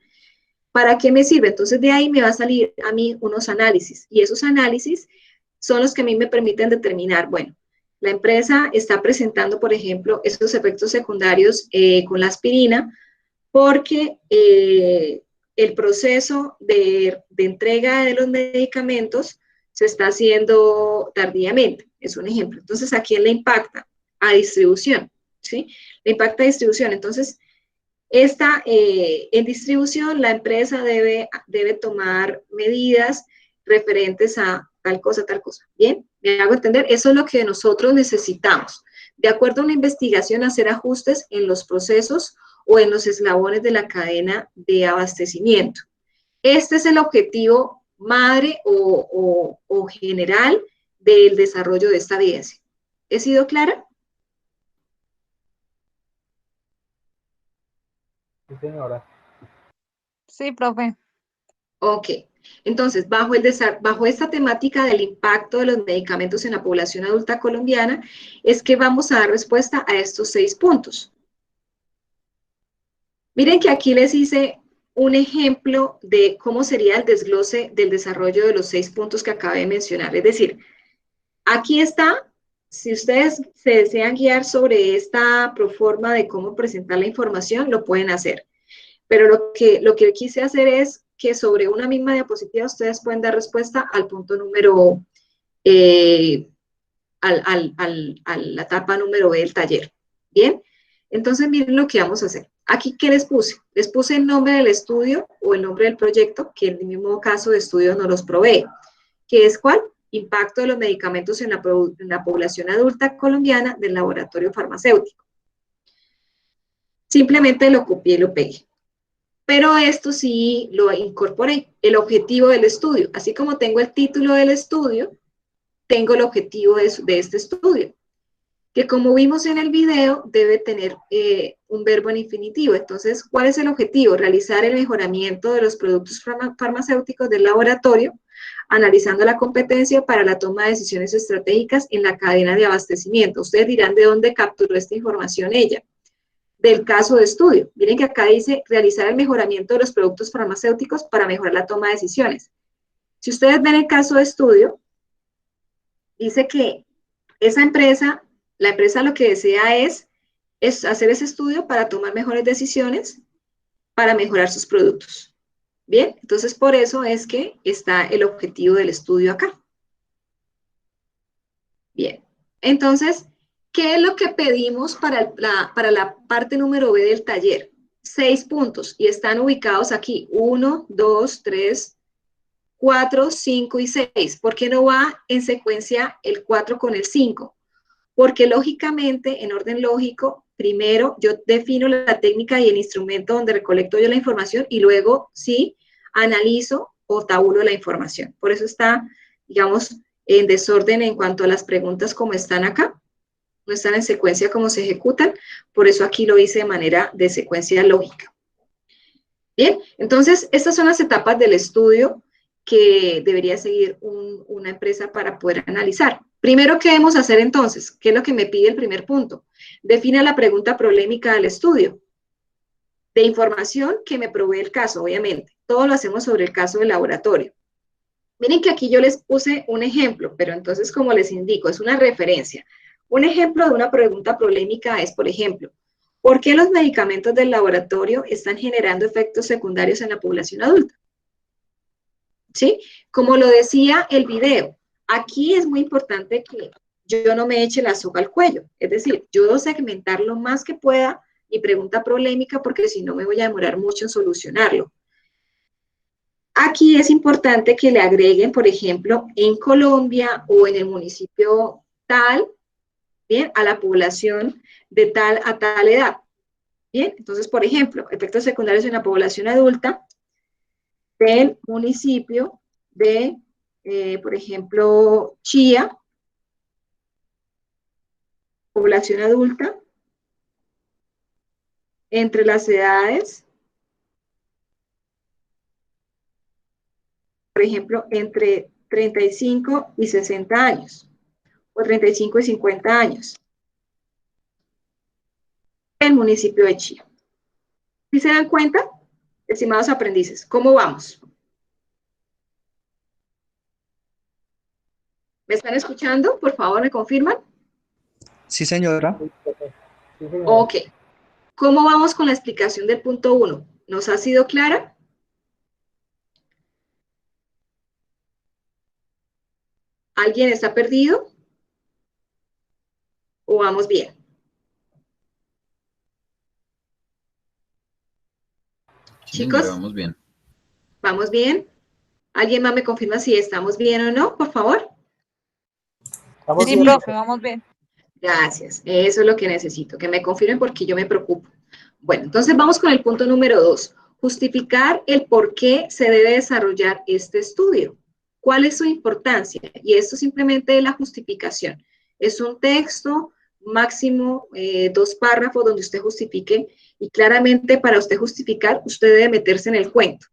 ¿Para qué me sirve? Entonces, de ahí me va a salir a mí unos análisis. Y esos análisis son los que a mí me permiten determinar, bueno, la empresa está presentando, por ejemplo, estos efectos secundarios con la aspirina porque el proceso de entrega de los medicamentos se está haciendo tardíamente. Es un ejemplo. Entonces, ¿a quién le impacta? A distribución, ¿sí? Le impacta a distribución. Entonces, en distribución, la empresa debe tomar medidas referentes a tal cosa. ¿Bien? ¿Me hago entender? Eso es lo que nosotros necesitamos. De acuerdo a una investigación, hacer ajustes en los procesos o en los eslabones de la cadena de abastecimiento. Este es el objetivo madre o general del desarrollo de esta evidencia. ¿He sido clara? Sí, señora. Sí, profe. Ok. Entonces, bajo esta temática del impacto de los medicamentos en la población adulta colombiana, es que vamos a dar respuesta a estos 6 puntos. Miren que aquí les hice un ejemplo de cómo sería el desglose del desarrollo de los 6 puntos que acabé de mencionar. Es decir, aquí está, si ustedes se desean guiar sobre esta proforma de cómo presentar la información, lo pueden hacer. Pero lo que quise hacer es que sobre una misma diapositiva ustedes pueden dar respuesta al punto número, a la etapa número B del taller. ¿Bien? Entonces, miren lo que vamos a hacer. Aquí, ¿qué les puse? Les puse el nombre del estudio o el nombre del proyecto, que en el mismo caso de estudio nos los provee. ¿Qué es cuál? Impacto de los medicamentos en la población adulta colombiana del laboratorio farmacéutico. Simplemente lo copié y lo pegué. Pero esto sí lo incorporé, el objetivo del estudio. Así como tengo el título del estudio, tengo el objetivo de este estudio, que como vimos en el video, debe tener un verbo en infinitivo. Entonces, ¿cuál es el objetivo? Realizar el mejoramiento de los productos farmacéuticos del laboratorio, analizando la competencia para la toma de decisiones estratégicas en la cadena de abastecimiento. Ustedes dirán de dónde capturó esta información ella. Del caso de estudio. Miren que acá dice realizar el mejoramiento de los productos farmacéuticos para mejorar la toma de decisiones. Si ustedes ven el caso de estudio, dice que esa empresa, la empresa lo que desea es hacer ese estudio para tomar mejores decisiones, para mejorar sus productos. Bien, entonces por eso es que está el objetivo del estudio acá. Bien, entonces, ¿qué es lo que pedimos para la parte número B del taller? 6 puntos y están ubicados aquí, 1, 2, 3, 4, 5 y 6. ¿Por qué no va en secuencia el 4 con el 5? Porque lógicamente, en orden lógico, primero yo defino la técnica y el instrumento donde recolecto yo la información y luego sí analizo o tabulo la información. Por eso está, digamos, en desorden en cuanto a las preguntas como están acá. no están en secuencia como se ejecutan, por eso aquí lo hice de manera de secuencia lógica. Bien, entonces estas son las etapas del estudio que debería seguir una empresa para poder analizar. Primero, ¿qué debemos hacer entonces? ¿Qué es lo que me pide el primer punto? Defina la pregunta problemática del estudio. De información que me provee el caso, obviamente. Todo lo hacemos sobre el caso del laboratorio. Miren que aquí yo les puse un ejemplo, pero entonces, como les indico, es una referencia. Un ejemplo de una pregunta problemática es, por ejemplo, ¿por qué los medicamentos del laboratorio están generando efectos secundarios en la población adulta? ¿Sí? Como lo decía el video, aquí es muy importante que yo no me eche la soga al cuello. Es decir, yo debo segmentar lo más que pueda mi pregunta problemática porque si no me voy a demorar mucho en solucionarlo. Aquí es importante que le agreguen, por ejemplo, en Colombia o en el municipio tal, bien, a la población de tal a tal edad. Bien, entonces, por ejemplo, efectos secundarios en la población adulta del municipio de, por ejemplo, Chía, población adulta, entre las edades, por ejemplo, entre 35 y 60 años, o 35 y 50 años, el municipio de Chía. ¿Sí se dan cuenta, estimados aprendices? ¿Cómo vamos? ¿Me están escuchando? Por favor, ¿me confirman? Sí, señora. Ok. ¿Cómo vamos con la explicación del punto 1? ¿Nos ha sido clara? ¿Alguien está perdido? ¿O vamos bien? Sí, Chicos, señora, vamos bien. ¿vamos bien? ¿Alguien más me confirma si estamos bien o no, por favor? Sí, profe, vamos bien. Gracias, eso es lo que necesito, que me confirmen porque yo me preocupo. Bueno, entonces vamos con el punto número 2, justificar el por qué se debe desarrollar este estudio. ¿Cuál es su importancia? Y esto simplemente es la justificación. Es un texto, máximo 2 párrafos donde usted justifique y claramente para usted justificar, usted debe meterse en el cuento.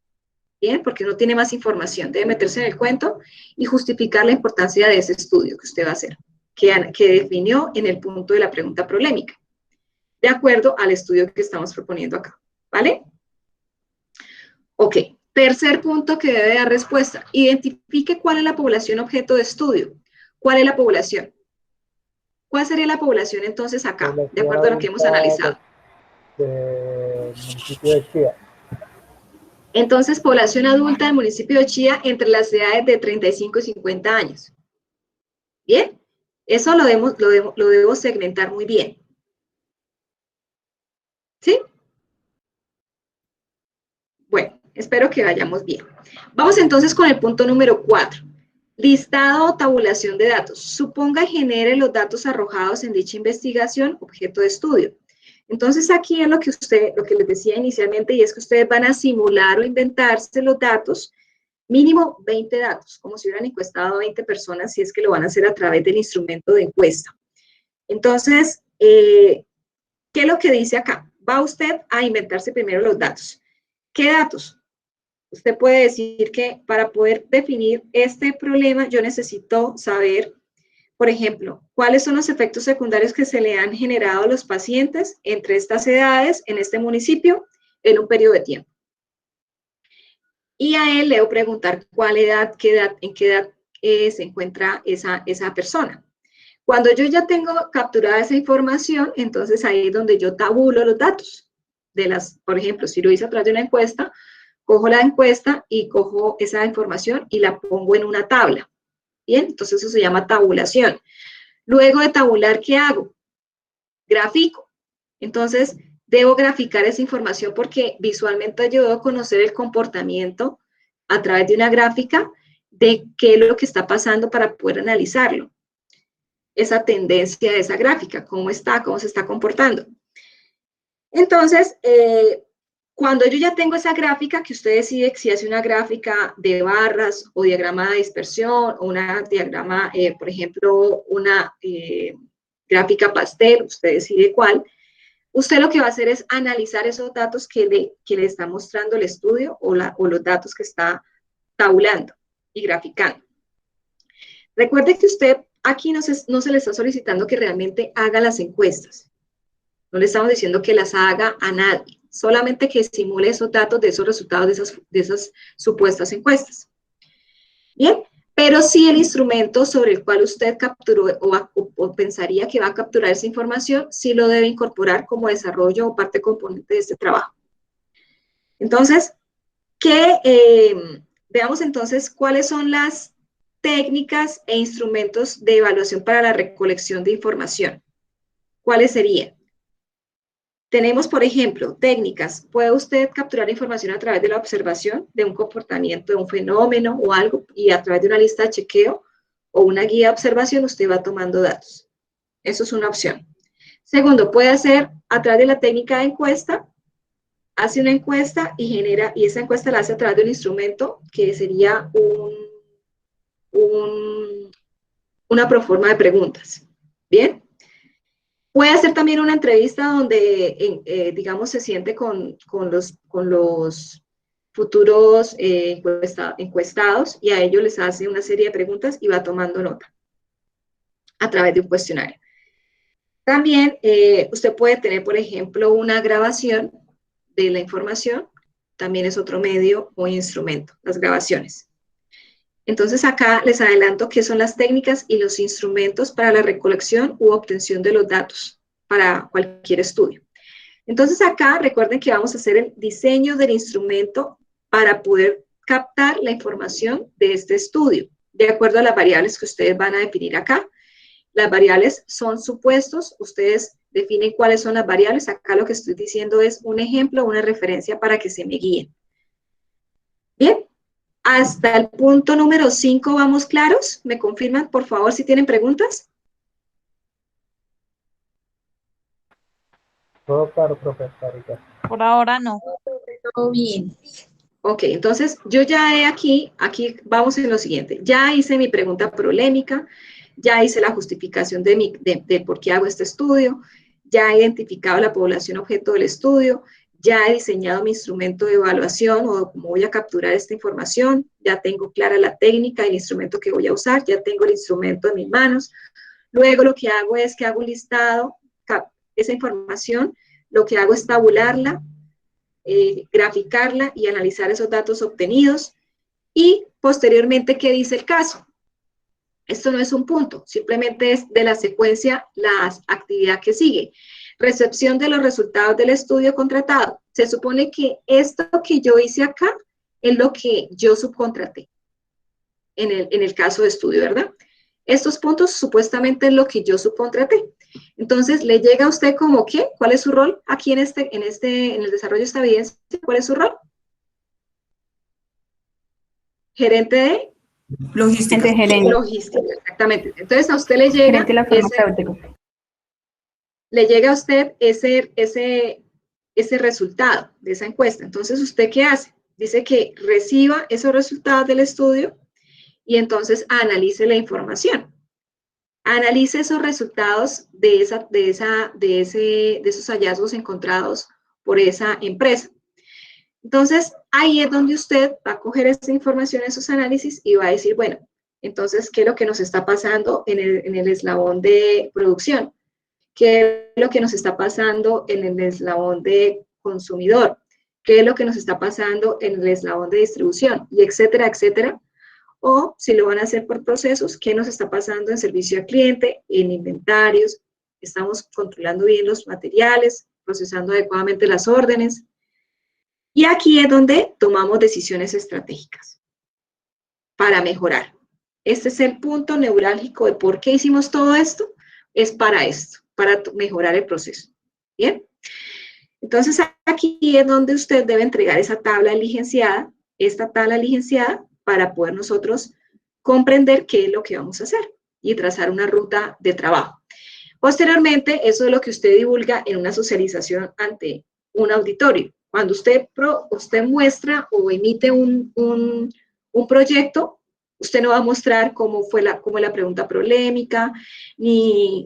Bien, porque no tiene más información, debe meterse en el cuento y justificar la importancia de ese estudio que usted va a hacer, que definió en el punto de la pregunta problemática, de acuerdo al estudio que estamos proponiendo acá, ¿vale? Ok, tercer punto que debe dar respuesta, identifique cuál es la población objeto de estudio. ¿Cuál es la población? ¿Cuál sería la población entonces acá, de acuerdo a lo que hemos analizado? Del municipio de Chía. Entonces, población adulta del municipio de Chía entre las edades de 35 y 50 años. ¿Bien? Eso lo debo segmentar muy bien. ¿Sí? Bueno, espero que vayamos bien. Vamos entonces con el punto número 4. Listado o tabulación de datos. Suponga y genere los datos arrojados en dicha investigación, objeto de estudio. Entonces aquí es lo que les decía inicialmente, y es que ustedes van a simular o inventarse los datos, mínimo 20 datos, como si hubieran encuestado a 20 personas, si es que lo van a hacer a través del instrumento de encuesta. Entonces, ¿qué es lo que dice acá? Va usted a inventarse primero los datos. ¿Qué datos? Usted puede decir que para poder definir este problema, yo necesito saber, por ejemplo, cuáles son los efectos secundarios que se le han generado a los pacientes entre estas edades en este municipio en un periodo de tiempo. Y a él le debo preguntar cuál edad, en qué edad se encuentra esa persona. Cuando yo ya tengo capturada esa información, entonces ahí es donde yo tabulo los datos de las, por ejemplo, si lo hice a través de una encuesta, cojo la encuesta y cojo esa información y la pongo en una tabla. Bien, entonces eso se llama tabulación. Luego de tabular, ¿qué hago? Grafico. Entonces, debo graficar esa información porque visualmente yo debo conocer el comportamiento a través de una gráfica de qué es lo que está pasando para poder analizarlo. Esa tendencia de esa gráfica, cómo se está comportando. Entonces, cuando yo ya tengo esa gráfica, que usted decide si hace una gráfica de barras o diagrama de dispersión o una diagrama, por ejemplo, una gráfica pastel, usted decide cuál. Usted lo que va a hacer es analizar esos datos que le está mostrando el estudio o los datos que está tabulando y graficando. Recuerde que usted aquí no se le está solicitando que realmente haga las encuestas. No le estamos diciendo que las haga a nadie, solamente que simule esos datos de esos resultados de esas supuestas encuestas. Bien, pero sí el instrumento sobre el cual usted capturó o pensaría que va a capturar esa información, sí lo debe incorporar como desarrollo o parte componente de este trabajo. Entonces, veamos entonces cuáles son las técnicas e instrumentos de evaluación para la recolección de información. ¿Cuáles serían? Tenemos, por ejemplo, técnicas. Puede usted capturar información a través de la observación de un comportamiento, de un fenómeno o algo, y a través de una lista de chequeo o una guía de observación usted va tomando datos. Eso es una opción. Segundo, puede hacer a través de la técnica de encuesta, hace una encuesta y esa encuesta la hace a través de un instrumento que sería una proforma de preguntas. ¿Bien? Puede hacer también una entrevista donde, digamos, se siente con los futuros encuestados y a ellos les hace una serie de preguntas y va tomando nota a través de un cuestionario. También usted puede tener, por ejemplo, una grabación de la información, también es otro medio o instrumento, las grabaciones. Entonces acá les adelanto qué son las técnicas y los instrumentos para la recolección u obtención de los datos para cualquier estudio. Entonces acá recuerden que vamos a hacer el diseño del instrumento para poder captar la información de este estudio, de acuerdo a las variables que ustedes van a definir acá. Las variables son supuestos, ustedes definen cuáles son las variables. Acá lo que estoy diciendo es un ejemplo, una referencia para que se me guíen. Bien. Hasta el punto número 5, ¿vamos claros? ¿Me confirman, por favor, si tienen preguntas? Todo claro, profesor. Por ahora no. Todo bien. Ok, entonces yo ya he aquí vamos en lo siguiente. Ya hice mi pregunta polémica, ya hice la justificación de por qué hago este estudio, ya he identificado la población objeto del estudio, ya he diseñado mi instrumento de evaluación o cómo voy a capturar esta información, ya tengo clara la técnica y el instrumento que voy a usar, ya tengo el instrumento en mis manos. Luego lo que hago es que hago un listado, esa información, lo que hago es tabularla, graficarla y analizar esos datos obtenidos. Y posteriormente, ¿qué dice el caso? Esto no es un punto, simplemente es de la secuencia la actividad que sigue. Recepción de los resultados del estudio contratado. Se supone que esto que yo hice acá es lo que yo subcontraté en el caso de estudio, ¿verdad? Estos puntos supuestamente es lo que yo subcontraté. Entonces, ¿le llega a usted como qué? ¿Cuál es su rol aquí en el desarrollo de esta evidencia? ¿Cuál es su rol? Gerente de logística. Logística, exactamente. Entonces, a usted le llega a usted ese resultado de esa encuesta. Entonces, ¿usted qué hace? Dice que reciba esos resultados del estudio y entonces analice la información. Analice esos resultados de esos hallazgos encontrados por esa empresa. Entonces, ahí es donde usted va a coger esa información, esos análisis, y va a decir, bueno, entonces, ¿qué es lo que nos está pasando en el eslabón de producción? ¿Qué es lo que nos está pasando en el eslabón de consumidor? ¿Qué es lo que nos está pasando en el eslabón de distribución? Y etcétera, etcétera. O si lo van a hacer por procesos, ¿qué nos está pasando en servicio al cliente, en inventarios? ¿Estamos controlando bien los materiales, procesando adecuadamente las órdenes? Y aquí es donde tomamos decisiones estratégicas para mejorar. Este es el punto neurálgico de por qué hicimos todo esto. Es para esto, para mejorar el proceso. ¿Bien? Entonces, aquí es donde usted debe entregar esa tabla diligenciada, esta tabla diligenciada, para poder nosotros comprender qué es lo que vamos a hacer y trazar una ruta de trabajo. Posteriormente, eso es lo que usted divulga en una socialización ante un auditorio. Cuando usted muestra o emite un proyecto, Usted no va a mostrar cómo es la pregunta problemática, ni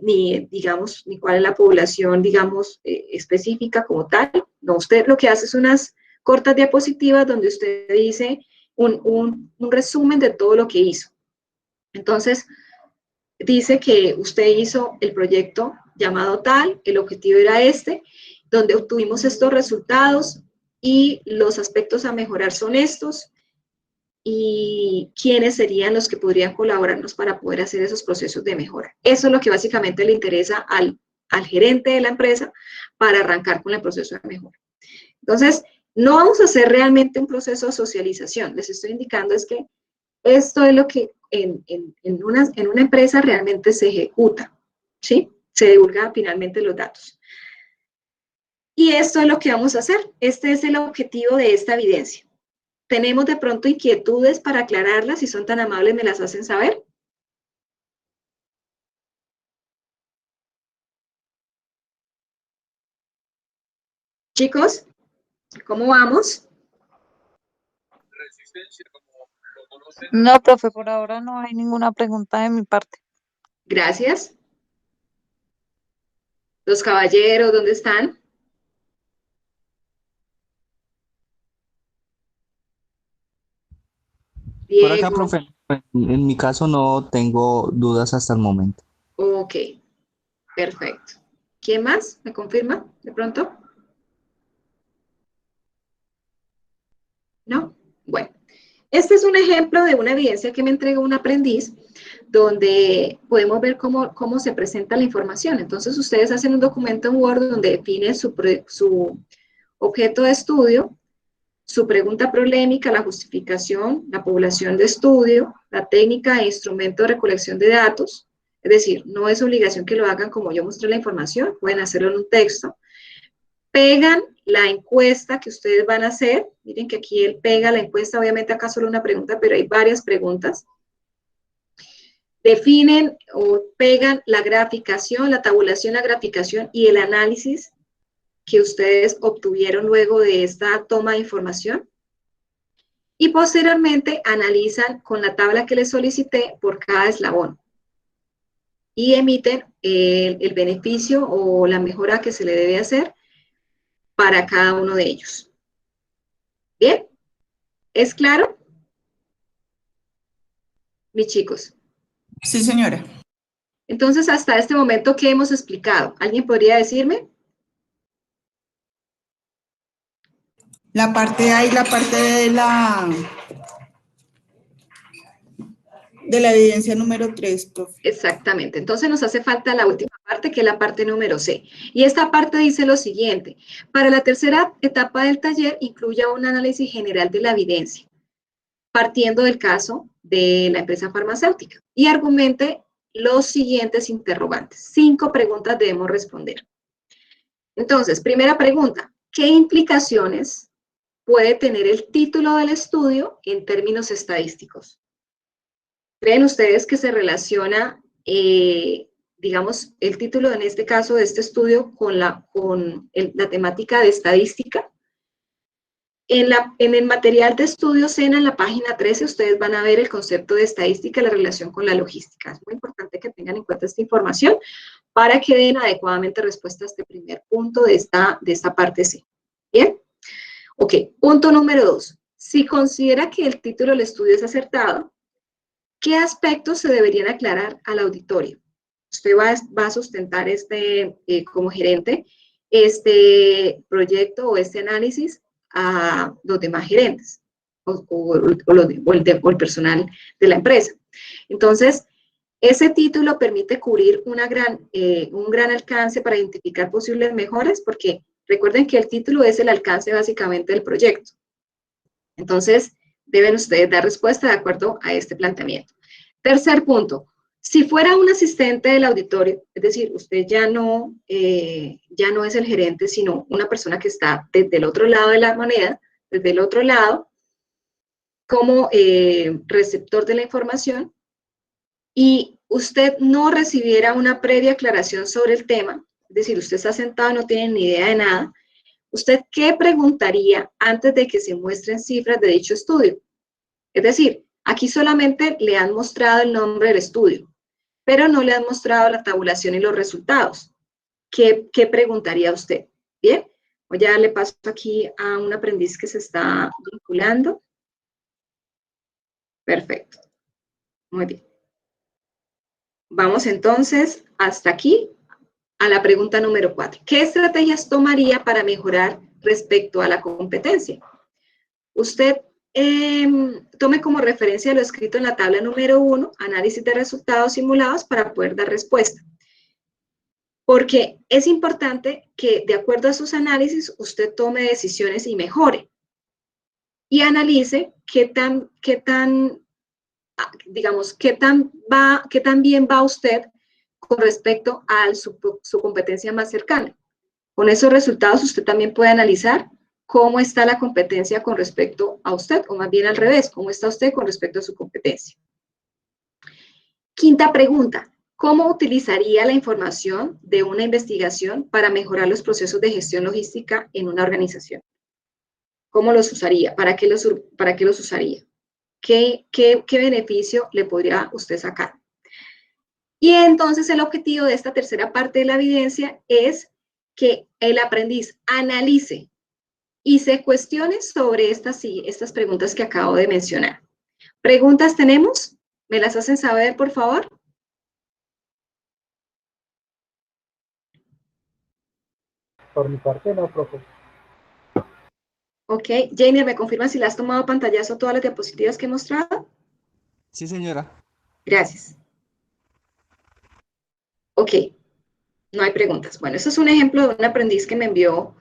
cuál es la población, digamos, específica como tal. No, usted lo que hace es unas cortas diapositivas donde usted dice un resumen de todo lo que hizo. Entonces, dice que usted hizo el proyecto llamado tal, el objetivo era este, donde obtuvimos estos resultados y los aspectos a mejorar son estos, y quiénes serían los que podrían colaborarnos para poder hacer esos procesos de mejora. Eso es lo que básicamente le interesa al gerente de la empresa para arrancar con el proceso de mejora. Entonces, no vamos a hacer realmente un proceso de socialización. Les estoy indicando es que esto es lo que en una empresa realmente se ejecuta, ¿sí? Se divulgan finalmente los datos. Y esto es lo que vamos a hacer. Este es el objetivo de esta evidencia. ¿Tenemos de pronto inquietudes para aclararlas? Si son tan amables, me las hacen saber. Chicos, ¿cómo vamos? No, profe, por ahora no hay ninguna pregunta de mi parte. Gracias. Los caballeros, ¿dónde están? Por acá, Diego. profe, en mi caso no tengo dudas hasta el momento. Ok, perfecto. ¿Quién más? ¿Me confirma de pronto? ¿No? Bueno, este es un ejemplo de una evidencia que me entregó un aprendiz, donde podemos ver cómo se presenta la información. Entonces, ustedes hacen un documento en Word donde definen su objeto de estudio, su pregunta problemática, la justificación, la población de estudio, la técnica e instrumento de recolección de datos. Es decir, no es obligación que lo hagan como yo mostré la información, pueden hacerlo en un texto. Pegan la encuesta que ustedes van a hacer. Miren que aquí él pega la encuesta, obviamente acá solo una pregunta, pero hay varias preguntas. Definen o pegan la graficación, la tabulación, la graficación y el análisis que ustedes obtuvieron luego de esta toma de información. Y posteriormente analizan con la tabla que les solicité por cada eslabón. Y emiten el beneficio o la mejora que se le debe hacer para cada uno de ellos. ¿Bien? ¿Es claro? Mis chicos. Sí, señora. Entonces, hasta este momento, ¿qué hemos explicado? ¿Alguien podría decirme? La parte A y la parte de la evidencia número 3, profe. Exactamente. Entonces nos hace falta la última parte, que es la parte número C. Y esta parte dice lo siguiente. Para la tercera etapa del taller, incluya un análisis general de la evidencia, partiendo del caso de la empresa farmacéutica. Y argumente los siguientes interrogantes. 5 preguntas debemos responder. Entonces, primera pregunta. ¿Qué implicaciones puede tener el título del estudio en términos estadísticos? ¿Creen ustedes que se relaciona, digamos, el título en este caso de este estudio con la temática de estadística? En el material de estudio SENA, en la página 13, ustedes van a ver el concepto de estadística y la relación con la logística. Es muy importante que tengan en cuenta esta información para que den adecuadamente respuesta a este primer punto de esta parte C. ¿Bien? Ok, punto número 2. Si considera que el título del estudio es acertado, ¿qué aspectos se deberían aclarar al auditorio? Usted va a sustentar como gerente este proyecto o este análisis a los demás gerentes o el personal de la empresa. Entonces, ese título permite cubrir un gran alcance para identificar posibles mejoras, porque recuerden que el título es el alcance básicamente del proyecto. Entonces, deben ustedes dar respuesta de acuerdo a este planteamiento. Tercer punto, si fuera un asistente del auditorio, es decir, usted ya no es el gerente, sino una persona que está desde el otro lado de la moneda, desde el otro lado, como receptor de la información, y usted no recibiera una previa aclaración sobre el tema, es decir, usted está sentado y no tiene ni idea de nada, ¿usted qué preguntaría antes de que se muestren cifras de dicho estudio? Es decir, Aquí solamente le han mostrado el nombre del estudio, pero no le han mostrado la tabulación y los resultados. ¿Qué preguntaría usted? Bien, voy a darle paso aquí a un aprendiz que se está vinculando. Perfecto. Muy bien. Vamos entonces hasta aquí a la pregunta número 4. ¿Qué estrategias tomaría para mejorar respecto a la competencia? Usted tome como referencia lo escrito en la tabla número 1, análisis de resultados simulados, para poder dar respuesta. Porque es importante que, de acuerdo a sus análisis, usted tome decisiones y mejore. Y analice qué tan bien va usted con respecto a su competencia más cercana. Con esos resultados usted también puede analizar cómo está la competencia con respecto a usted, o más bien al revés, cómo está usted con respecto a su competencia. Quinta pregunta: ¿cómo utilizaría la información de una investigación para mejorar los procesos de gestión logística en una organización? ¿Cómo los usaría? ¿Para qué los usaría? ¿Qué beneficio le podría usted sacar? Y entonces el objetivo de esta tercera parte de la evidencia es que el aprendiz analice y se cuestione sobre estas preguntas que acabo de mencionar. ¿Preguntas tenemos? ¿Me las hacen saber, por favor? Por mi parte, no, profe. Ok, Jainer, ¿me confirma si le has tomado pantallazo todas las diapositivas que he mostrado? Sí, señora. Gracias. Ok, no hay preguntas. Bueno, eso es un ejemplo de un aprendiz que me envió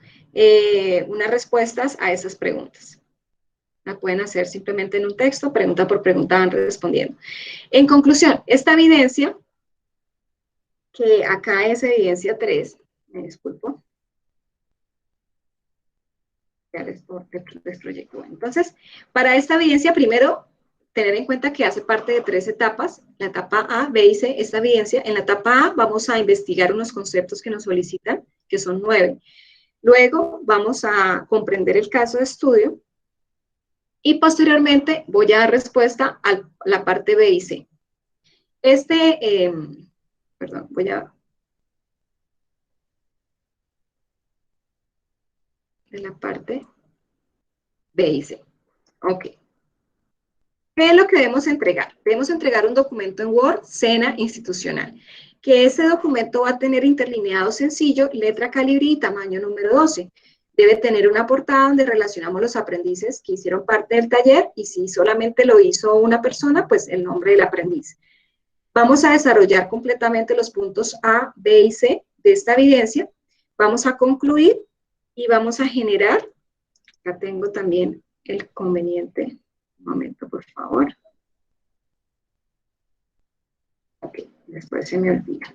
unas respuestas a esas preguntas. La pueden hacer simplemente en un texto, pregunta por pregunta van respondiendo. En conclusión, esta evidencia, que acá es evidencia 3, me disculpo. Ya les proyecto. Entonces, para esta evidencia, primero, tener en cuenta que hace parte de 3 etapas. La etapa A, B y C, esta evidencia. En la etapa A vamos a investigar unos conceptos que nos solicitan, que son 9. Luego vamos a comprender el caso de estudio. Y posteriormente voy a dar respuesta a la parte B y C. Perdón, voy a... de la parte B y C. Ok. ¿Qué es lo que debemos entregar? Debemos entregar un documento en Word, SENA institucional, que ese documento va a tener interlineado sencillo, letra calibre y tamaño número 12. Debe tener una portada donde relacionamos los aprendices que hicieron parte del taller, y si solamente lo hizo una persona, pues el nombre del aprendiz. Vamos a desarrollar completamente los puntos A, B y C de esta evidencia. Vamos a concluir y vamos a generar, acá tengo también el conveniente. Un momento, por favor. Ok, después se me olvida.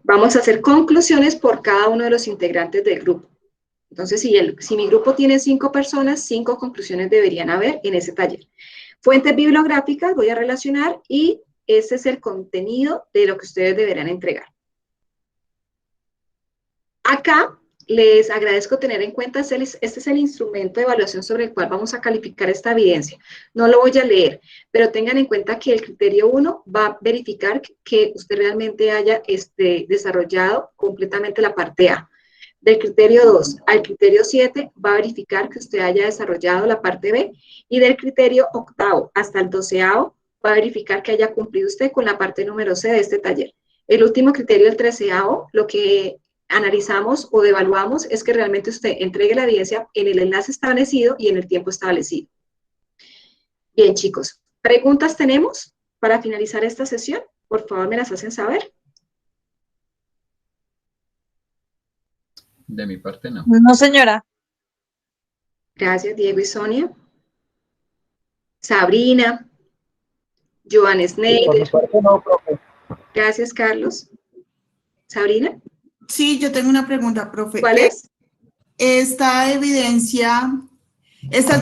Vamos a hacer conclusiones por cada uno de los integrantes del grupo. Entonces, si mi grupo tiene 5 personas, 5 conclusiones deberían haber en ese taller. Fuentes bibliográficas voy a relacionar, y ese es el contenido de lo que ustedes deberán entregar. Acá les agradezco tener en cuenta, este es el instrumento de evaluación sobre el cual vamos a calificar esta evidencia. No lo voy a leer, pero tengan en cuenta que el criterio 1 va a verificar que usted realmente haya desarrollado completamente la parte A. Del criterio 2 al criterio 7 va a verificar que usted haya desarrollado la parte B, y del criterio 8 hasta el 12º va a verificar que haya cumplido usted con la parte número C de este taller. El último criterio, el 13º, lo que analizamos o evaluamos es que realmente usted entregue la evidencia en el enlace establecido y en el tiempo establecido. Bien, chicos, ¿preguntas tenemos para finalizar esta sesión? Por favor, me las hacen saber. De mi parte, no. No, señora. Gracias, Diego y Sonia. Sabrina. Joan Schneider. Por mi parte, no, profe. Gracias, Carlos. Sabrina. Sí, yo tengo una pregunta, profe. ¿Cuál es? Estas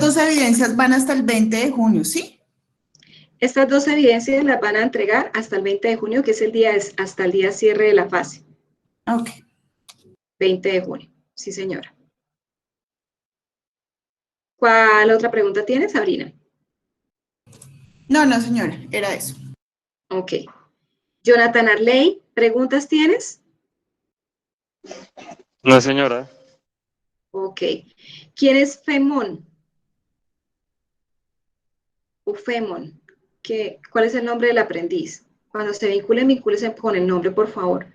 dos evidencias van hasta el 20 de junio, ¿sí? Estas 2 evidencias las van a entregar hasta el 20 de junio, que es hasta el día cierre de la fase. Ok. 20 de junio, sí, señora. ¿Cuál otra pregunta tiene, Sabrina? No, no, señora, era eso. Ok. Jonathan Arley, ¿preguntas tienes? No, señora. Ok. ¿Quién es Femón? O Femón. ¿Cuál es el nombre del aprendiz? Cuando se vincúlese con el nombre, por favor.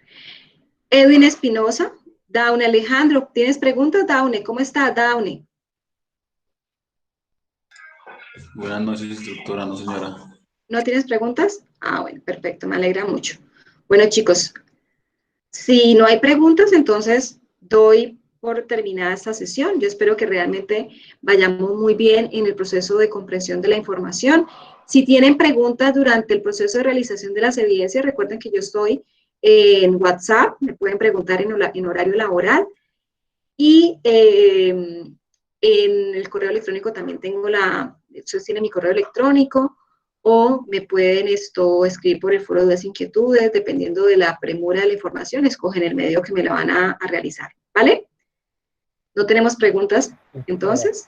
Edwin Espinosa, Daune Alejandro, ¿tienes preguntas, Daune? ¿Cómo estás, Daune? Buenas noches, instructora, no señora. ¿No tienes preguntas? Ah, bueno, perfecto, me alegra mucho. Bueno, chicos, si no hay preguntas, entonces doy por terminada esta sesión. Yo espero que realmente vayamos muy bien en el proceso de comprensión de la información. Si tienen preguntas durante el proceso de realización de las evidencias, recuerden que yo estoy en WhatsApp, me pueden preguntar en horario laboral y en el correo electrónico también tengo ustedes tienen mi correo electrónico o me pueden escribir por el foro de las inquietudes, dependiendo de la premura de la información, escogen el medio que me la van a realizar, ¿vale? ¿No tenemos preguntas entonces?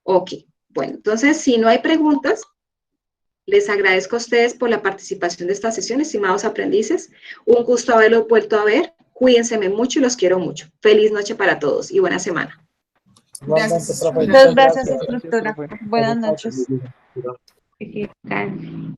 Ok, bueno, entonces si no hay preguntas, les agradezco a ustedes por la participación de esta sesión, estimados aprendices. Un gusto haberlos vuelto a ver. Cuídense mucho y los quiero mucho. Feliz noche para todos y buena semana. Gracias. Muchas gracias, instructora. Buenas noches. Que descanse.